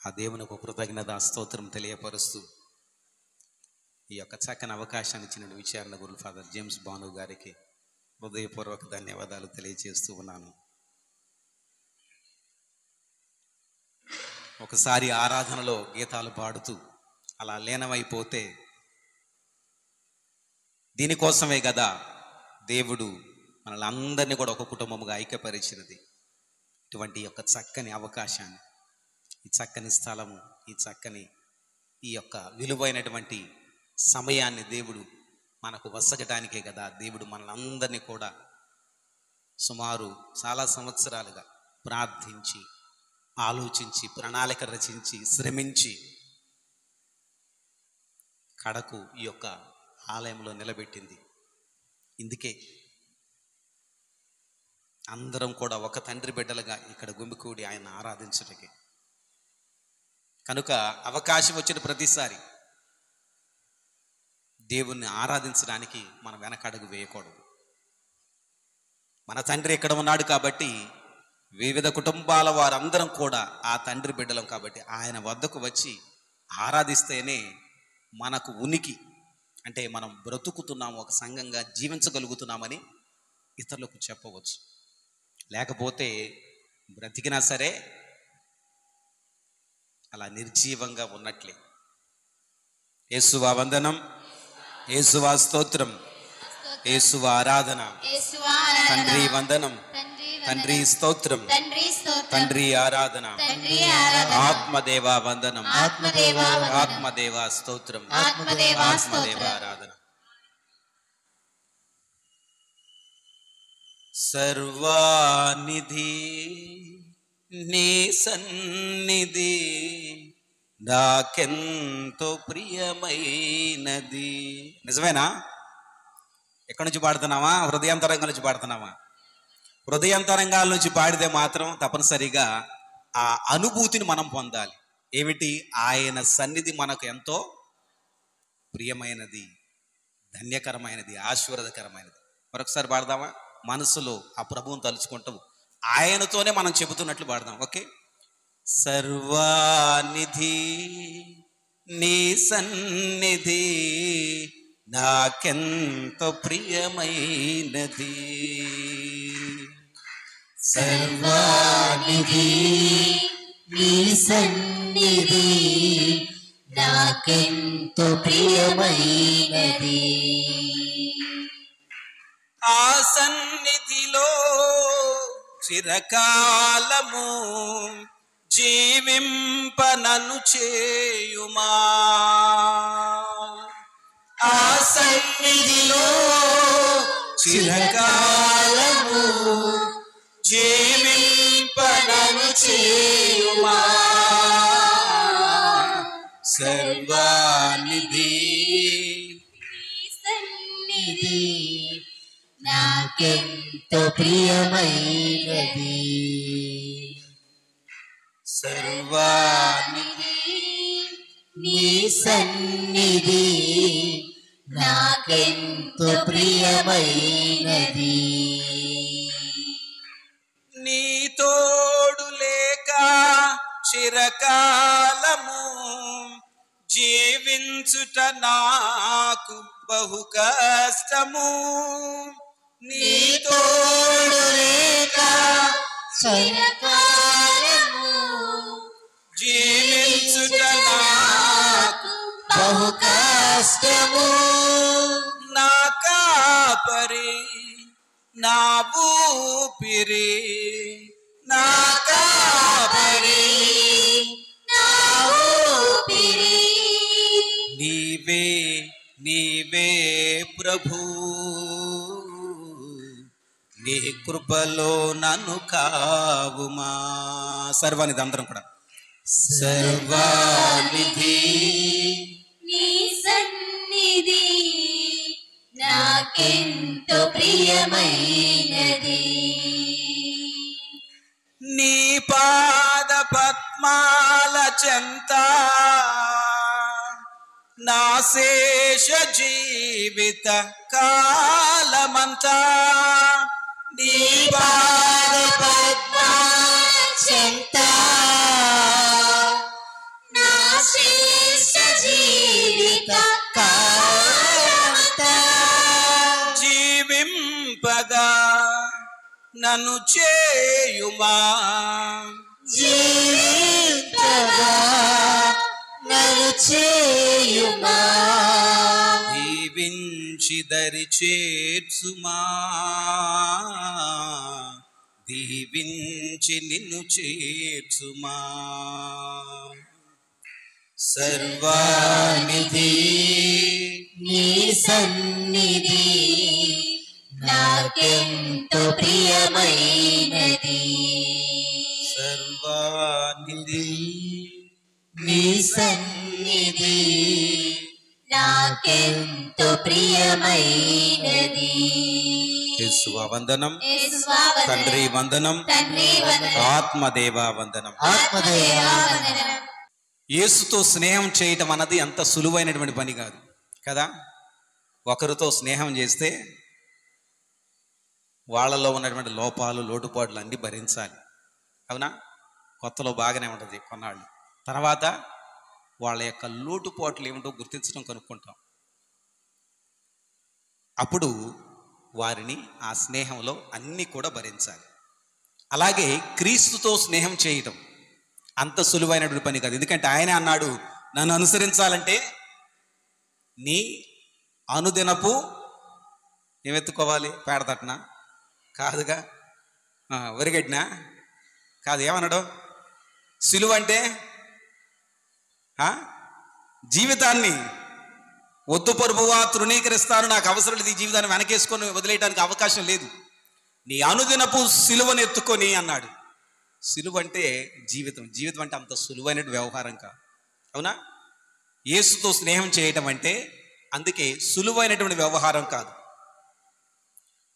ఆ దేవునికి కృతజ్ఞత స్తోత్రం తెలియపరుస్తూ ఈ యొక్క చక్కని అవకాశాన్ని ఇచ్చిన విచారణ గురు ఫాదర్ జేమ్స్ బాను గారికి హృదయపూర్వక ధన్యవాదాలు తెలియజేస్తూ ఉన్నాను. ఒకసారి ఆరాధనలో గీతాలు పాడుతూ అలా లీనమైపోతే దీనికోసమే కదా దేవుడు మనల్ని అందరినీ కూడా ఒక కుటుంబముగా ఐక్యపరిచినది. ఇటువంటి యొక్క చక్కని అవకాశాన్ని, ఈ చక్కని స్థలము, ఈ యొక్క విలువైనటువంటి సమయాన్ని దేవుడు మనకు వసగటానికే కదా దేవుడు మనల్ని అందరినీ కూడా సుమారు చాలా సంవత్సరాలుగా ప్రార్థించి, ఆలోచించి, ప్రణాళిక రచించి, శ్రమించి కడకు ఈ యొక్క ఆలయంలో నిలబెట్టింది. ఇందుకే అందరం కూడా ఒక తండ్రి బిడ్డలుగా ఇక్కడ గుమికూడి ఆయన ఆరాధించటకే. కనుక అవకాశం వచ్చిన ప్రతిసారి దేవుణ్ణి ఆరాధించడానికి మనం వెనకడుగు వేయకూడదు. మన తండ్రి ఇక్కడ ఉన్నాడు కాబట్టి వివిధ కుటుంబాల వారందరం కూడా ఆ తండ్రి బిడ్డలం కాబట్టి ఆయన వద్దకు వచ్చి ఆరాధిస్తేనే మనకు ఉనికి, అంటే మనం బ్రతుకుతున్నాము, ఒక సంఘంగా జీవించగలుగుతున్నామని ఇతరులకు చెప్పవచ్చు. లేకపోతే బ్రతికినా సరే అలా నిర్జీవంగా ఉన్నట్లే. యేసువా వందనం, యేసువా స్తోత్రం, యేసువా ఆరాధన, తండ్రి వందనం, తండ్రి స్తోత్రం, తండ్రి ఆరాధన, ఆత్మదేవా వందనం, ఆత్మదేవా స్తోత్రం, ఆత్మదేవ ఆరాధన. సర్వానిధి నీ సన్నిధి నాకెంతో ప్రియమైనది. నిజమేనా? ఎక్కడి నుంచి పాడుతున్నావా? హృదయాంతరంగాల నుంచి పాడుతున్నావా? హృదయాంతరంగాల నుంచి పాడితే మాత్రం తప్పనిసరిగా ఆ అనుభూతిని మనం పొందాలి. ఏమిటి? ఆయన సన్నిధి మనకు ఎంతో ప్రియమైనది, ధన్యకరమైనది, ఆశీర్వాదకరమైనది. మరొకసారి పాడదామా? మనసులో ఆ ప్రభువుని తలుచుకుంటూ ఆయనతోనే మనం చెబుతున్నట్లు పాడదాం. ఓకే. సర్వానిధి నీ సన్నిధి నాకెంతో ప్రియమైనది, సర్వానిధి నీ సన్నిధి నాకెంతో ప్రియమైనది. ఆ సన్నిధిలో చిరకాలము జీవింపనను చేయుమా. ఆ సన్నిధిలో చిరకాలము జీవింపనను చేయుమా. సర్వానిధి సన్నిధి నాకెంతో ప్రియమైనది, సర్వానిధి నీ సన్నిధి నాకెంతో ప్రియమైనది. నీ తోడు లేక చిరకాలము జీవించుట నాకు బహు కష్టము. నీ తోడు లేక చిరకాలము జీవించుట నాకు బహు కష్టము. నా కాపరి, నా ఊపిరి, నా కాపరి, నా ఊపిరి నీవే నీవే ప్రభు, నీ కృపలో నన్ను కావుమా. సర్వానిది అందరం కూడా. సర్వానిధి నీ సన్నిధి నాకెంతో ప్రియమైనది. నీ పాద పద్మాల చెంత నా శేష జీవిత కాలమంతా నీ పాద పద్మాల చెంత నా శేష జీవిత కాలమంతా జీవింపగా నన్ను చేయుమా. జీవింపగా నన్ను చేయుమా. దీవించి దరి చేర్చుమా, దీవించి నిన్ను చేర్చుమా. సర్వానిధి నీ సన్నిధి నాకెంతో ప్రియమైనది. సర్వానిధి నీ సన్నిధి నాకెంతో ప్రియమైనది. యేసువా వందనం, యేసువా తండ్రి వందనం, వందనం, తండ్రి వందనం, ఆత్మదేవా వందనం. ఆత్మదేవా వందనం. యేసుతో స్నేహం చేయటం అన్నది అంత సులువైనటువంటి పని కాదు కదా. ఒకరితో స్నేహం చేస్తే వాళ్ళలో ఉన్నటువంటి లోపాలు లోటుపాట్లు అన్నీ భరించాలి, అవునా. కొత్తలో బాగానే ఉంటుంది కొన్నాళ్ళు, తర్వాత వాళ్ళ యొక్క లోటుపాట్లు ఏమిటో గుర్తించడం కనుక్కుంటాం. అప్పుడు వారిని ఆ స్నేహంలో అన్నీ కూడా భరించాలి. అలాగే క్రీస్తుతో స్నేహం చేయటం అంత సులువైనటువంటి పని కాదు. ఎందుకంటే ఆయనే అన్నాడు, నన్ను అనుసరించాలంటే నీ అనుదినపు ఏమెత్తుకోవాలి, పేడతట్నా కాదుగా, వరిగడ్డినా కాదు, ఏమన్నాడు, సిలువ అంటే జీవితాన్ని వద్దు ప్రభువా తృణీకరిస్తాను, నాకు అవసరం లేదు, ఈ జీవితాన్ని వెనకేసుకొని వదిలేయడానికి అవకాశం లేదు, నీ అనుదినపు సిలువను ఎత్తుకొని అన్నాడు. సిలువ అంటే జీవితం, జీవితం అంటే అంత సులువైన వ్యవహారం కాదు, అవునా. యేసుతో స్నేహం చేయటం అంటే అందుకే సులువైనటువంటి వ్యవహారం కాదు.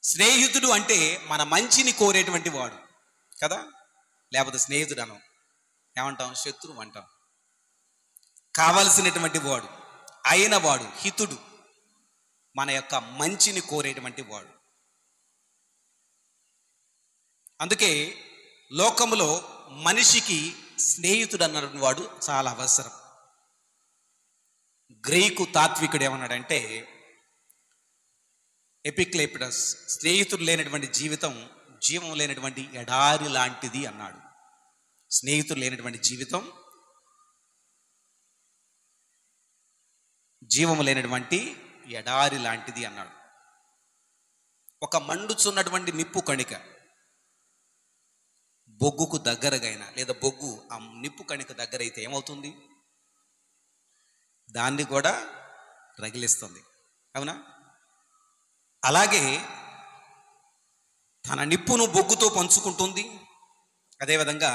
స్నేహితుడు అంటే మన మంచిని కోరేటువంటి వాడు కదా, లేకపోతే స్నేహితుడు అనం, ఏమంటాం, శత్రువు అంటాం. కావలసినటువంటి వాడు, అయిన వాడు, హితుడు, మన యొక్క మంచిని కోరేటువంటి వాడు. అందుకే లోకములో మనిషికి స్నేహితుడు అన్నటువంటి వాడు చాలా అవసరం. గ్రీకు తాత్వికుడు ఏమన్నాడంటే, ఎపిక్లేపిడస్, స్నేహితుడు లేనటువంటి జీవితం జీవం లేనటువంటి ఎడారి లాంటిది అన్నాడు. స్నేహితుడు లేనటువంటి జీవితం జీవము లేనటువంటి ఎడారి లాంటిది అన్నాడు. ఒక మండుచున్నటువంటి నిప్పు కణిక బొగ్గుకు దగ్గరగైనా, లేదా బొగ్గు ఆ నిప్పు కణిక దగ్గర అయితే ఏమవుతుంది, దాన్ని కూడా రగిలిస్తుంది, అవునా. అలాగే తన నిప్పును బొగ్గుతో పంచుకుంటుంది. అదేవిధంగా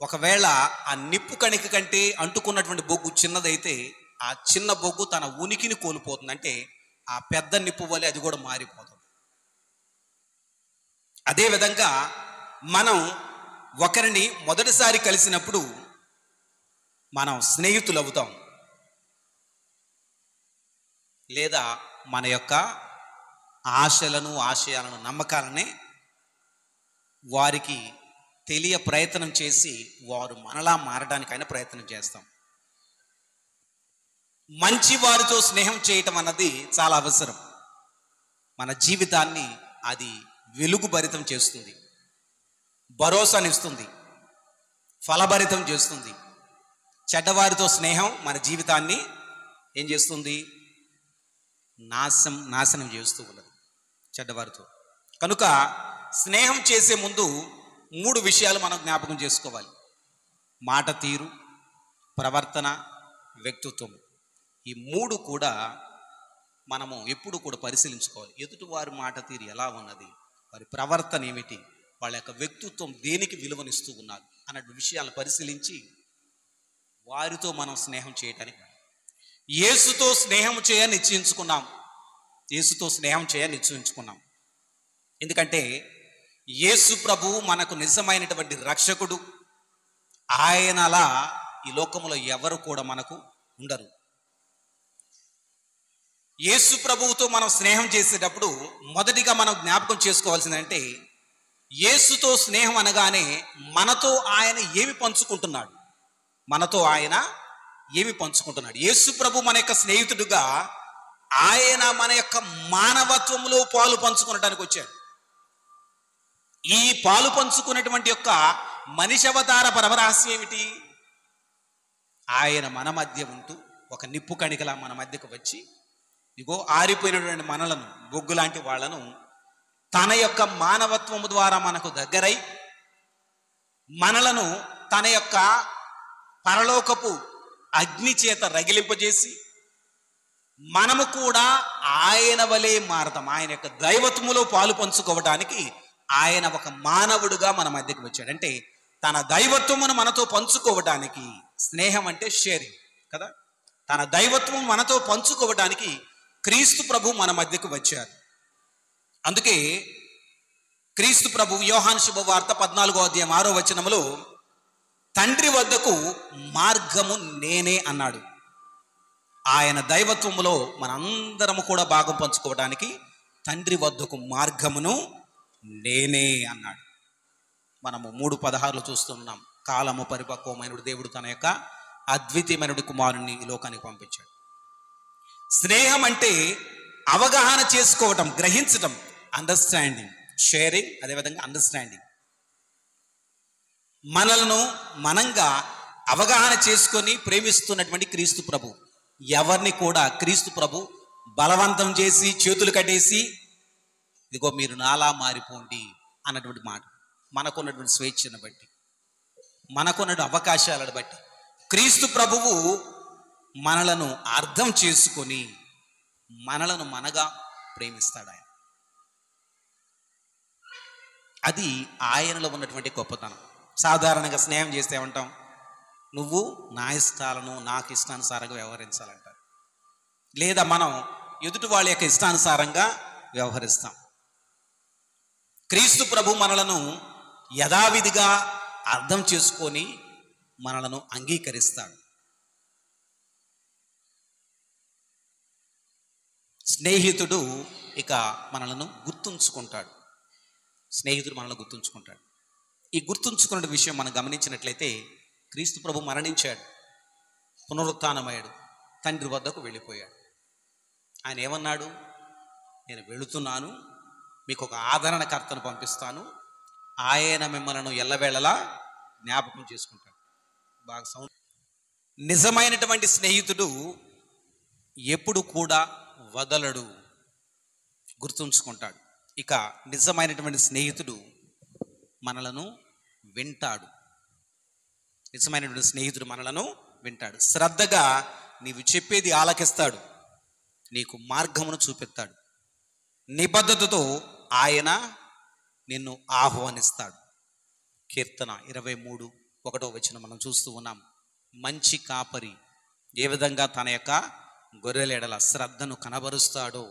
ఒకవేళ ఆ నిప్పు కణిక కంటే అంటుకున్నటువంటి బొగ్గు చిన్నదైతే ఆ చిన్న బొగ్గు తన ఉనికిని కోల్పోతుంది, అంటే ఆ పెద్ద నిప్పు వలె అది కూడా మారిపోతుంది. అదేవిధంగా మనం ఒకరిని మొదటిసారి కలిసినప్పుడు మనం స్నేహితులు అవుతాం, లేదా మన యొక్క ఆశలను, ఆశయాలను, నమ్మకాలని వారికి తెలియ ప్రయత్నం చేసి వారు మనలా మారడానికైనా ప్రయత్నం చేస్తాం. మంచి వారితో స్నేహం చేయటం అన్నది చాలా అవసరం. మన జీవితాన్ని అది వెలుగుభరితం చేస్తుంది, భరోసానిస్తుంది, ఫలభరితం చేస్తుంది. చెడ్డవారితో స్నేహం మన జీవితాన్ని ఏం చేస్తుంది, నాశనం చేస్తూ ఉన్నది చెడ్డవారితో. కనుక స్నేహం చేసే ముందు 3 విషయాలు మనం జ్ఞాపకం చేసుకోవాలి: మాట తీరు, ప్రవర్తన, వ్యక్తిత్వం. ఈ మూడు కూడా మనము ఎప్పుడు కూడా పరిశీలించుకోవాలి. ఎదుటివారి మాట తీరు ఎలా ఉన్నది, వారి ప్రవర్తన ఏమిటి, వాళ్ళ యొక్క వ్యక్తిత్వం దేనికి విలువనిస్తూ ఉన్నారు అన్న విషయాలను పరిశీలించి వారితో మనం స్నేహం చేయటానికి, యేసుతో స్నేహం నిశ్చయించుకున్నాం. యేసుతో స్నేహం నిశ్చయించుకున్నాం. ఎందుకంటే యేసు ప్రభువు మనకు నిజమైనటువంటి రక్షకుడు. ఆయనలా ఈ లోకంలో ఎవరు కూడా మనకు ఉండరు. యేసు ప్రభువుతో మనం స్నేహం చేసేటప్పుడు మొదటిగా మనం జ్ఞాపకం చేసుకోవాల్సిందంటే, యేసుతో స్నేహం అనగానే మనతో ఆయన ఏమి పంచుకుంటున్నాడు, మనతో ఆయన ఏమి పంచుకుంటున్నాడు. యేసు ప్రభు మన యొక్క స్నేహితుడుగా ఆయన మన యొక్క మానవత్వంలో పాలు పంచుకునడానికి వచ్చాడు. ఈ పాలు పంచుకున్నటువంటి యొక్క మనిషి అవతార పరమరహస్యం ఏమిటి? ఆయన మన మధ్య ఉంటూ ఒక నిప్పు కణికలా మన మధ్యకు వచ్చి, ఇగో ఆరిపోయినటువంటి మనలను, బొగ్గు లాంటి వాళ్ళను తన యొక్క మానవత్వము ద్వారా మనకు దగ్గరై మనలను తన యొక్క పరలోకపు అగ్ని చేత రగిలింపజేసి మనము కూడా ఆయన వలె మారతాం. ఆయన యొక్క దైవత్వములో పాలు పంచుకోవడానికి ఆయన ఒక మానవుడుగా మన మధ్యకి వచ్చాడు. అంటే తన దైవత్వమును మనతో పంచుకోవడానికి, స్నేహం అంటే షేరింగ్ కదా, తన దైవత్వం మనతో పంచుకోవడానికి క్రీస్తు ప్రభు మన మధ్యకు వచ్చారు. అందుకే క్రీస్తు ప్రభు యోహాను శుభవార్త 14వ అధ్యాయం 6వ వచనములో తండ్రి వద్దకు మార్గము నేనే అన్నాడు. ఆయన దైవత్వములో మనందరము కూడా భాగం పంచుకోవడానికి తండ్రి వద్దకు మార్గమును నేనే అన్నాడు. మనము 3:16 చూస్తున్నాం. కాలము పరిపక్వమైన దేవుడు తన యొక్క అద్వితీయమైన కుమారుణ్ణి ఈ లోకానికి పంపించాడు. స్నేహం అంటే అవగాహన చేసుకోవటం, గ్రహించటం, అండర్స్టాండింగ్, షేరింగ్, అదేవిధంగా అండర్స్టాండింగ్. మనలను మనంగా అవగాహన చేసుకొని ప్రేమిస్తున్నటువంటి క్రీస్తు ప్రభు. ఎవరిని కూడా క్రీస్తు ప్రభు బలవంతం చేసి చేతులు కట్టేసి ఇదిగో మీరు నాలా మారిపోండి అన్నటువంటి మాట. మనకున్నటువంటి స్వేచ్ఛను బట్టి, మనకున్నటువంటి అవకాశాలను బట్టి క్రీస్తు ప్రభువు మనలను అర్థం చేసుకొని మనలను మనగా ప్రేమిస్తాడు ఆయన. అది ఆయనలో ఉన్నటువంటి గొప్పతనం. సాధారణంగా స్నేహం చేస్తే ఏమంటాం, నువ్వు నా ఇష్టాలను నాకు ఇష్టానుసారంగా వ్యవహరించాలంటారు. లేదా మనం ఎదుటి వాళ్ళ యొక్క ఇష్టానుసారంగా వ్యవహరిస్తాం. క్రీస్తు ప్రభు మనలను యథావిధిగా అర్థం చేసుకొని మనలను అంగీకరిస్తాడు. స్నేహితుడు ఇక మనలను గుర్తుంచుకుంటాడు. స్నేహితుడు మనల్ని గుర్తుంచుకుంటాడు. ఈ గుర్తుంచుకున్న విషయం మనం గమనించినట్లయితే క్రీస్తు ప్రభు మరణించాడు, పునరుత్థానమయ్యాడు, తండ్రి వద్దకు వెళ్ళిపోయాడు. ఆయన ఏమన్నాడు, నేను వెళుతున్నాను, మీకు ఒక ఆదరణకర్తను పంపిస్తాను, ఆయన మిమ్మల్ని ఎల్లవేళలా జ్ఞాపకం చేసుకుంటాడు. బాగా సౌండ్. నిజమైనటువంటి స్నేహితుడు ఎప్పుడు కూడా వదలడు, గుర్తుంచుకుంటాడు. ఇక నిజమైనటువంటి స్నేహితుడు మనలను వింటాడు. నిజమైనటువంటి స్నేహితుడు మనలను వింటాడు. శ్రద్ధగా నీవు చెప్పేది ఆలకిస్తాడు, నీకు మార్గమును చూపిస్తాడు. నిబద్ధతతో ఆయన నిన్ను ఆహ్వానిస్తాడు. కీర్తన 23:1 మనం చూస్తూ ఉన్నాం. మంచి కాపరి ఏ విధంగా తన యొక్క గొర్రెల ఎడల శ్రద్ధను కనబరుస్తాడో,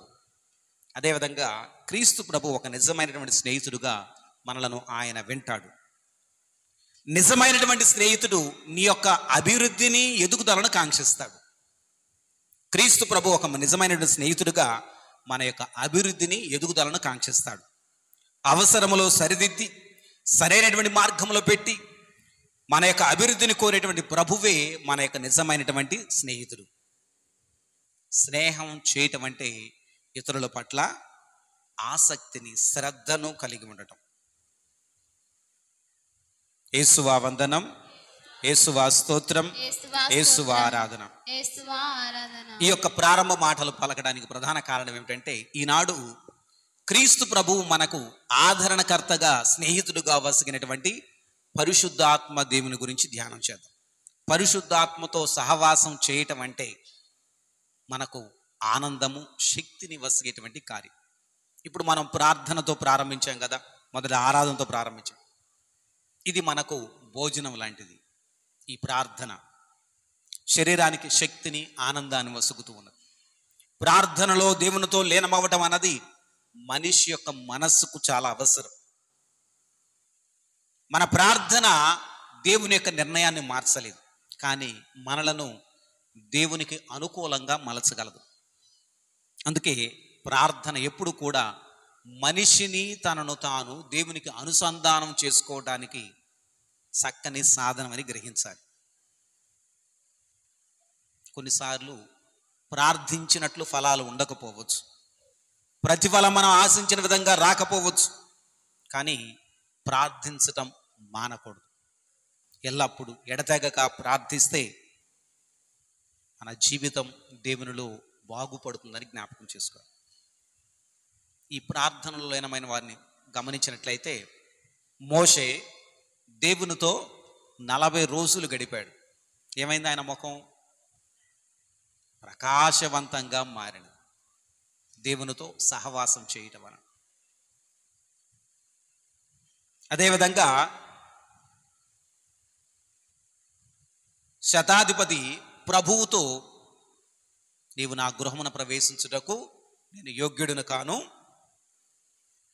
అదేవిధంగా క్రీస్తు ప్రభు ఒక నిజమైనటువంటి స్నేహితుడుగా మనలను ఆయన వింటాడు. నిజమైనటువంటి స్నేహితుడు నీ యొక్క అభివృద్ధిని, ఎదుగుదలను కాంక్షిస్తాడు. క్రీస్తు ప్రభు ఒక నిజమైనటువంటి స్నేహితుడుగా మన యొక్క అభివృద్ధిని, ఎదుగుదలను కాంక్షిస్తాడు. అవసరములో సరిదిద్ది సరైనటువంటి మార్గంలో పెట్టి మన యొక్క అభివృద్ధిని కోరేటువంటి ప్రభువే మన యొక్క నిజమైనటువంటి స్నేహితుడు. స్నేహం చేయటం అంటే ఇతరుల పట్ల ఆసక్తిని, శ్రద్ధను కలిగి ఉండటం. యేసువా వందనం, యేసువా స్తోత్రం, యేసువా ఆరాధన. ఈ యొక్క ప్రారంభ మాటలు పలకడానికి ప్రధాన కారణం ఏమిటంటే, ఈనాడు క్రీస్తు ప్రభువు మనకు ఆదరణకర్తగా, స్నేహితుడుగా వసిగినటువంటి పరిశుద్ధాత్మ దేవుని గురించి ధ్యానం చేద్దాం. పరిశుద్ధాత్మతో సహవాసం చేయటం అంటే మనకు ఆనందము, శక్తిని వసిగేటువంటి కార్యం. ఇప్పుడు మనం ప్రార్థనతో ప్రారంభించాం కదా, మొదట ఆరాధనతో ప్రారంభించాం. ఇది మనకు భోజనం లాంటిది. ఈ ప్రార్థన శరీరానికి శక్తిని, ఆనందాన్ని వసుగుతూ ఉన్నది. ప్రార్థనలో దేవునితో లీనమవ్వటం అన్నది మనిషి యొక్క మనస్సుకు చాలా అవసరం. మన ప్రార్థన దేవుని యొక్క నిర్ణయాన్ని మార్చలేదు, కానీ మనలను దేవునికి అనుకూలంగా మలచగలదు. అందుకే ప్రార్థన ఎప్పుడు కూడా మనిషిని తనను తాను దేవునికి అనుసంధానం చేసుకోవడానికి చక్కని సాధనమని గ్రహించాలి. కొన్నిసార్లు ప్రార్థించినట్లు ఫలాలు ఉండకపోవచ్చు, ప్రతిఫలం మనం ఆశించిన విధంగా రాకపోవచ్చు, కానీ ప్రార్థించటం మానకూడదు. ఎల్లప్పుడూ ఎడతెగక ప్రార్థిస్తే మన జీవితం దేవునిలో బాగుపడుతుందని జ్ఞాపకం చేసుకోవాలి. ఈ ప్రార్థనలో లీనమైన వారిని గమనించినట్లయితే, మోషే దేవునితో 40 రోజులు గడిపాడు. ఏమైంది? ఆయన ముఖం ప్రకాశవంతంగా మారింది దేవునితో సహవాసం చేయటం వలన. అదేవిధంగా శతాధిపతి ప్రభువుతో, నీవు నా గృహమున ప్రవేశించుటకు నేను యోగ్యుడును కాను,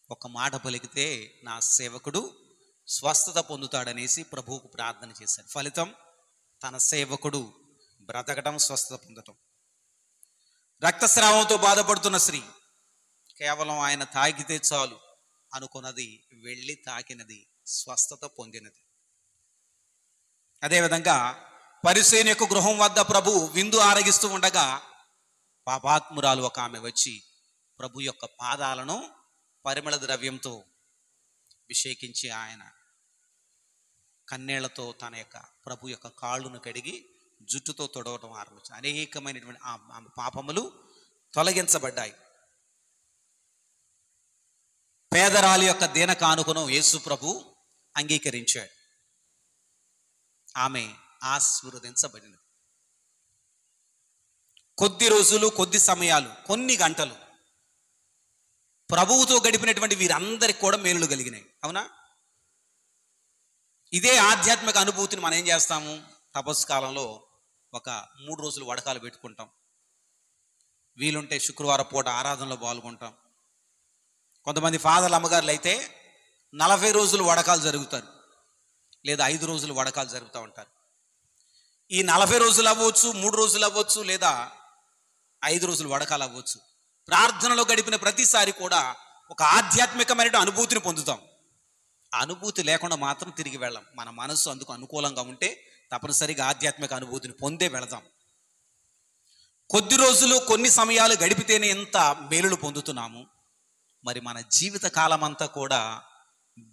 ఒక మాట పలికితే నా సేవకుడు స్వస్థత పొందుతాడనేసి ప్రభువుకు ప్రార్థన చేశాడు. ఫలితం తన సేవకుడు బ్రతకటం, స్వస్థత పొందటం. రక్తస్రావంతో బాధపడుతున్న స్త్రీ కేవలం ఆయన తాకితే చాలు అనుకున్నది, వెళ్ళి తాకినది, స్వస్థత పొందినది. అదేవిధంగా పరిసేని యొక్క గృహం వద్ద ప్రభు విందు ఆరగిస్తూ ఉండగా పాపాత్మురాలు ఒక ఆమె వచ్చి ప్రభు యొక్క పాదాలను పరిమళ ద్రవ్యంతో అభిషేకించి ఆయన కన్నీళ్లతో తన యొక్క ప్రభు యొక్క కాళ్ళను కడిగి జుట్టుతో తొడవటం ఆరంభించారు. అనేకమైనటువంటి ఆమె పాపములు తొలగించబడ్డాయి. పేదరాలి యొక్క దీన కానుకను యేసు ప్రభు అంగీకరించాడు. ఆమె ఆశీర్వదించబడినది. కొద్ది రోజులు, కొద్ది సమయాలు, కొన్ని గంటలు ప్రభువుతో గడిపినటువంటి వీరందరికి కూడా మేలులు కలిగినాయి. అవునా? ఇదే ఆధ్యాత్మిక అనుభూతిని మనం ఏం చేస్తాము? తపస్సు కాలంలో ఒక 3 రోజులు వడకాలు పెట్టుకుంటాం. వీలుంటే శుక్రవారం పూట ఆరాధనలో పాల్గొంటాం. కొంతమంది ఫాదర్లు, అమ్మగారులు అయితే 40 రోజులు వడకాలు జరుగుతారు, లేదా 5 రోజులు వడకాలు జరుగుతూ ఉంటారు. ఈ 40 రోజులు అవ్వచ్చు, 3 రోజులు అవ్వచ్చు, లేదా 5 రోజులు వడకాలు అవ్వచ్చు. ప్రార్థనలో గడిపిన ప్రతిసారి కూడా ఒక ఆధ్యాత్మికమైన అనుభూతిని పొందుతాం. ఆ అనుభూతి లేకుండా మాత్రం తిరిగి వెళ్ళాం. మన మనస్సు అందుకు అనుకూలంగా ఉంటే తప్పనిసరిగా ఆధ్యాత్మిక అనుభూతిని పొందే వెళదాం. కొద్ది రోజులు, కొన్ని సమయాలు గడిపితేనే ఎంత మేలులు పొందుతున్నాము. మరి మన జీవిత కాలం అంతా కూడా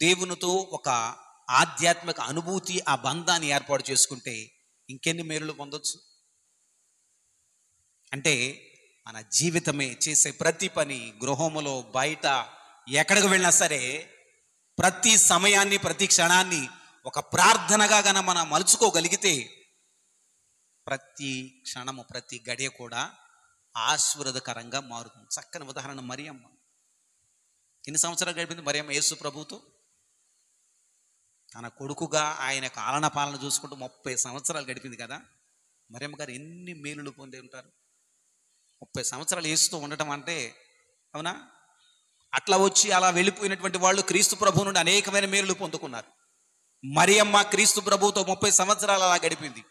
దేవునితో ఒక ఆధ్యాత్మిక అనుభూతి, ఆ బంధాన్ని ఏర్పాటు చేసుకుంటే ఇంకెన్ని మేలులు పొందొచ్చు. అంటే మన జీవితమే, చేసే ప్రతి పని, గృహములో, బయట, ఎక్కడికి వెళ్ళినా సరే ప్రతి సమయాన్ని, ప్రతి క్షణాన్ని ఒక ప్రార్థనగా గన మనం మలుచుకోగలిగితే ప్రతి క్షణము, ప్రతి గడియ కూడా ఆశీర్వాదకరంగా మారుతుంది. చక్కని ఉదాహరణ మరియమ్మ. ఎన్ని సంవత్సరాలు గడిపింది మరియమ్మ యేసు ప్రభువుతో? తన కొడుకుగా ఆయన ఆలన పాలన చూసుకుంటూ 30 సంవత్సరాలు గడిపింది కదా. మరియమ్మ గారు ఎన్ని మేలులు పొంది ఉంటారు. 30 సంవత్సరాలు యేసుతో ఉండటం అంటే, అవునా? అట్లా వచ్చి అలా వెళ్ళిపోయినటువంటి వాళ్ళు క్రీస్తు ప్రభువు నుండి అనేకమైన మేలులు పొందుకున్నారు. మరియమ్మ క్రీస్తు ప్రభువుతో 30 సంవత్సరాలు అలా గడిపింది.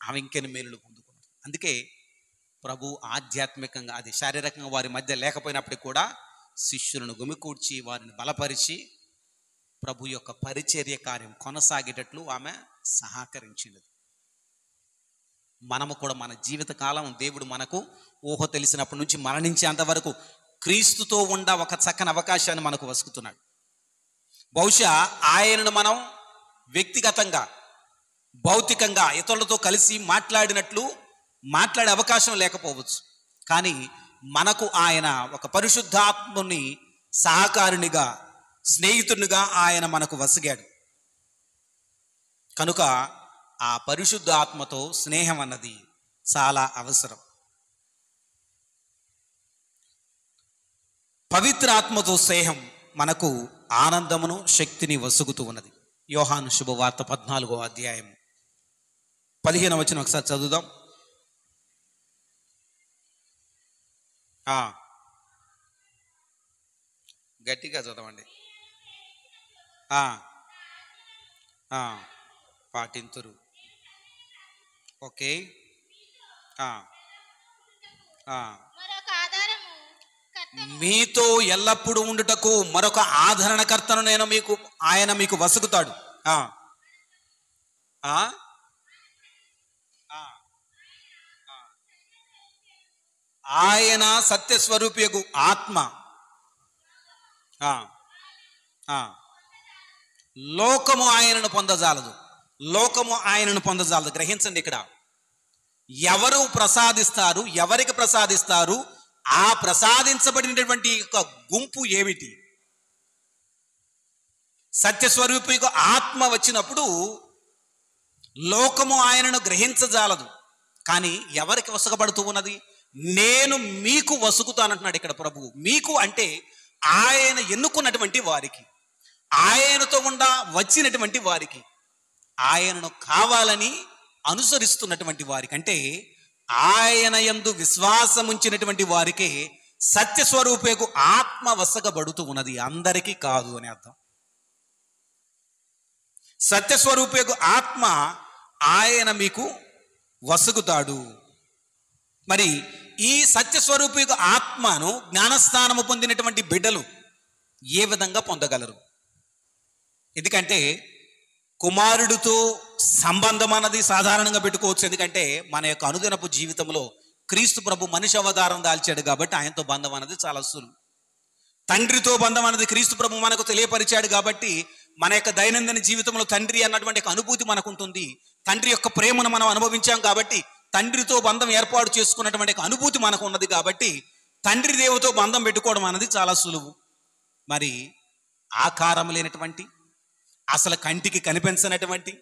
ఆమె ఇంకెన్ని మేలులు పొందుకున్నారు. అందుకే ప్రభు ఆధ్యాత్మికంగా, అది శారీరకంగా వారి మధ్య లేకపోయినప్పటికీ కూడా శిష్యులను గుమికూర్చి వారిని బలపరిచి ప్రభు యొక్క పరిచర్య కార్యం కొనసాగేటట్లు ఆమె సహకరించినది. మనము కూడా మన జీవిత కాలం దేవుడు మనకు ఊహ తెలిసినప్పటి నుంచి మరణించేంత వరకు క్రీస్తుతో ఉండ ఒక చక్కని అవకాశాన్ని మనకు వసుకుతున్నాడు. బహుశా ఆయనను మనం వ్యక్తిగతంగా, భౌతికంగా ఇతరులతో కలిసి మాట్లాడే అవకాశం లేకపోవచ్చు. కానీ మనకు ఆయన ఒక పరిశుద్ధాత్మని సహకారునిగా, స్నేహితునిగా ఆయన మనకు వసిగాడు. కనుక ఆ పరిశుద్ధ ఆత్మతో స్నేహం అన్నది చాలా అవసరం. పవిత్ర ఆత్మతో స్నేహం మనకు ఆనందమును శక్తిని వసుగుతూ ఉన్నది. యోహాను శుభవార్త 14వ అధ్యాయం 15వ వచనం ఒకసారి చదువుదాం. గట్టిగా చదవండి. పాటింతురు. ఓకే. మీతో ఎల్లప్పుడూ ఉండుటకు మరొక ఆదరణకర్తను ఆయన మీకు వసుగుతాడు. ఆయన సత్యస్వరూపియగు ఆత్మ లోకము ఆయనను పొందజాలదు. లోకము ఆయనను పొందజాలదు. గ్రహించండి, ఇక్కడ ఎవరు ప్రసాదిస్తారు, ఎవరికి ప్రసాదిస్తారు, ఆ ప్రసాదించబడినటువంటి యొక్క గుంపు ఏమిటి? సత్యస్వరూపికు ఆత్మ వచ్చినప్పుడు లోకము ఆయనను గ్రహించజాలదు. కానీ ఎవరికి వసగబడుతూ ఉన్నది? నేను మీకు వసుగుతానంటున్నాడు ఇక్కడ ప్రభువు. మీకు అంటే ఆయన ఎన్నుకున్నటువంటి వారికి, ఆయనతో వచ్చినటువంటి వారికి, ఆయనను కావాలని అనుసరిస్తున్నటువంటి వారికి, అంటే ఆయన యందు విశ్వాసం ఉంచినటువంటి వారికి సత్యస్వరూపేకు ఆత్మ వసగబడుతూ ఉన్నది. అందరికీ కాదు అని అర్థం. సత్యస్వరూపేకు ఆత్మ ఆయన మీకు వసుగుతాడు. మరి ఈ సత్యస్వరూపేకు ఆత్మను జ్ఞానస్నానము పొందినటువంటి బిడ్డలు ఏ విధంగా పొందగలరు? ఎందుకంటే కుమారుడితో సంబంధం అన్నది సాధారణంగా పెట్టుకోవచ్చు. ఎందుకంటే మన యొక్క అనుదినపు జీవితంలో క్రీస్తు ప్రభు మనిషి అవతారం దాల్చాడు కాబట్టి ఆయనతో బంధం అన్నది చాలా సులువు. తండ్రితో బంధం అన్నది క్రీస్తు ప్రభు మనకు తెలియపరిచాడు కాబట్టి మన యొక్క దైనందిన జీవితంలో తండ్రి అన్నటువంటి అనుభూతి మనకు ఉంటుంది. తండ్రి యొక్క ప్రేమను మనం అనుభవించాం కాబట్టి తండ్రితో బంధం ఏర్పాటు చేసుకున్నటువంటి అనుభూతి మనకు ఉన్నది కాబట్టి తండ్రి దేవుతో బంధం పెట్టుకోవడం అన్నది చాలా సులువు. మరి ఆకారం లేనటువంటి, అసలు కంటికి కనిపించనటువంటి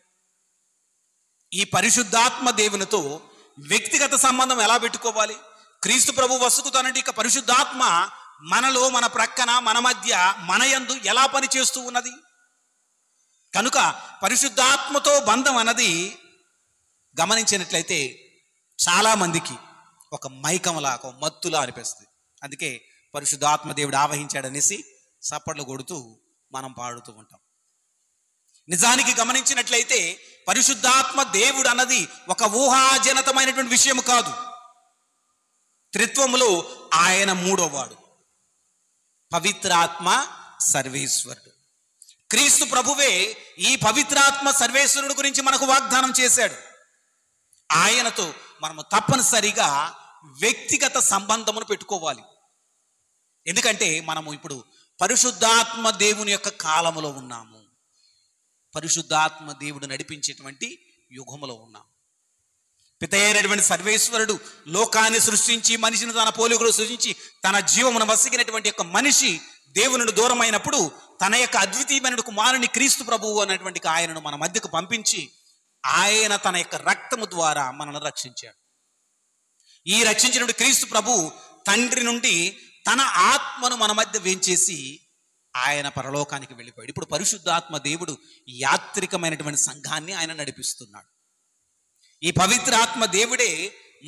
ఈ పరిశుద్ధాత్మ దేవునితో వ్యక్తిగత సంబంధం ఎలా పెట్టుకోవాలి? క్రీస్తు ప్రభు వసుగుతానంటే ఇక పరిశుద్ధాత్మ మనలో, మన ప్రక్కన, మన మధ్య, మన యందు ఎలా పని చేస్తూ ఉన్నది? కనుక పరిశుద్ధాత్మతో బంధం అన్నది గమనించినట్లయితే చాలా మందికి ఒక మైకంలా, ఒక మత్తులా అనిపిస్తుంది. అందుకే పరిశుద్ధాత్మ దేవుడు ఆవహించాడనేసి చప్పట్లు కొడుతూ మనం పాడుతూ ఉంటాం. నిజానికి గమనించినట్లయితే పరిశుద్ధాత్మ దేవుడు అన్నది ఒక ఊహాజనితమైనటువంటి విషయం కాదు. త్రిత్వములో ఆయన మూడోవాడు. పవిత్రాత్మ సర్వేశ్వరుడు. క్రీస్తు ప్రభువే ఈ పవిత్రాత్మ సర్వేశ్వరుడు గురించి మనకు వాగ్దానం చేశాడు. ఆయనతో మనము తప్పనిసరిగా వ్యక్తిగత సంబంధమును పెట్టుకోవాలి. ఎందుకంటే మనము ఇప్పుడు పరిశుద్ధాత్మ దేవుని యొక్క కాలములో ఉన్నాము. పరిశుద్ధాత్మ దేవుడు నడిపించేటువంటి యుగములో ఉన్నాం. పితైనటువంటి సర్వేశ్వరుడు లోకాన్ని సృష్టించి మనిషిని తన పోలికలో సృష్టించి తన జీవమును వసిగినటువంటి యొక్క మనిషి దేవుని దూరమైనప్పుడు తన యొక్క అద్వితీయమైన కుమారుని క్రీస్తు ప్రభువు అనేటువంటి ఆయనను మన మధ్యకు పంపించి ఆయన తన యొక్క రక్తము ద్వారా మనల్ని రక్షించాడు. ఈ రక్షించినటువంటి క్రీస్తు ప్రభు తండ్రి నుండి తన ఆత్మను మన మధ్య వేంచేసి ఆయన పరలోకానికి వెళ్ళిపోయాడు. ఇప్పుడు పరిశుద్ధాత్మ దేవుడు యాత్రికమైనటువంటి సంఘాన్ని ఆయన నడిపిస్తున్నాడు. ఈ పవిత్ర ఆత్మ దేవుడే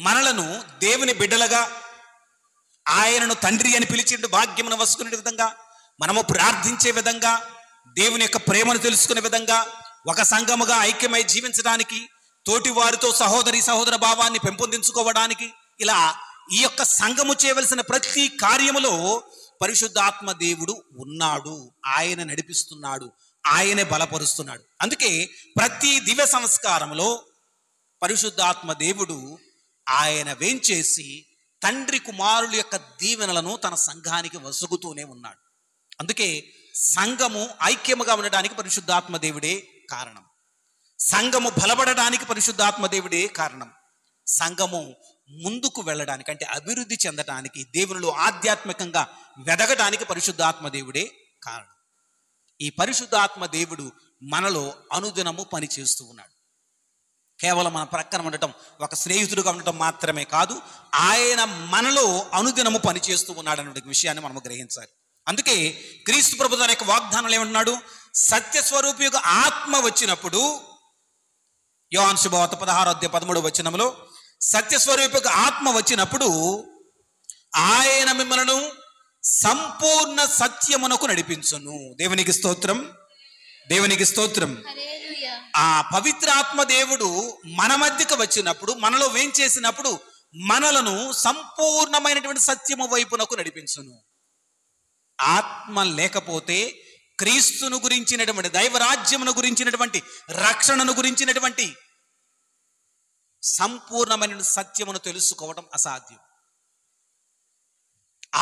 మనలను దేవుని బిడ్డలుగా, ఆయనను తండ్రి అని పిలిచిన భాగ్యమును వసుకునే విధంగా, మనము ప్రార్థించే విధంగా, దేవుని యొక్క ప్రేమను తెలుసుకునే విధంగా, ఒక సంఘముగా ఐక్యమై జీవించడానికి, తోటి వారితో సహోదర భావాన్ని పెంపొందించుకోవడానికి, ఇలా ఈ యొక్క సంఘము చేయవలసిన ప్రతి కార్యములో పరిశుద్ధాత్మ దేవుడు ఉన్నాడు. ఆయన నడిపిస్తున్నాడు, ఆయనే బలపరుస్తున్నాడు. అందుకే ప్రతి దివ్య సంస్కారంలో పరిశుద్ధాత్మ దేవుడు ఆయన వేంచేసి తండ్రి కుమారుల యొక్క దీవెనలను తన సంఘానికి వసుగుతూనే ఉన్నాడు. అందుకే సంఘము ఐక్యముగా ఉండడానికి పరిశుద్ధాత్మ దేవుడే కారణం. సంఘము బలపడడానికి పరిశుద్ధాత్మ దేవుడే కారణం. సంఘము ముందుకు వెళ్ళడానికి, అంటే అభివృద్ధి చెందడానికి, దేవునిలో ఆధ్యాత్మికంగా వెదగడానికి పరిశుద్ధాత్మ దేవుడే కారణం. ఈ పరిశుద్ధాత్మ దేవుడు మనలో అనుదినము పనిచేస్తూ ఉన్నాడు. కేవలం మన ప్రక్కన ఉండటం, ఒక స్నేహితుడుగా ఉండటం మాత్రమే కాదు, ఆయన మనలో అనుదినము పనిచేస్తూ ఉన్నాడు అనే విషయాన్ని మనము గ్రహించాలి. అందుకే క్రీస్తు ప్రభు తన యొక్క వాగ్దానాలు ఏమంటున్నాడు? సత్యస్వరూపి యొక్క ఆత్మ వచ్చినప్పుడు, యోహాను శుభవార్త 16:13 సత్యస్వరూపి యొక్క ఆత్మ వచ్చినప్పుడు ఆయన మిమ్మలను సంపూర్ణ సత్యమునకు నడిపించును. దేవునికి స్తోత్రం, దేవునికి స్తోత్రం. హల్లెలూయా. ఆ పవిత్ర ఆత్మ దేవుడు మన మధ్యకు వచ్చినప్పుడు, మనలో వేంచేసినప్పుడు మనలను సంపూర్ణమైనటువంటి సత్యము వైపునకు నడిపించును. ఆత్మ లేకపోతే క్రీస్తును గురించినటువంటి, దైవరాజ్యమును గురించినటువంటి, రక్షణను గురించినటువంటి సంపూర్ణమైన సత్యమును తెలుసుకోవడం అసాధ్యం.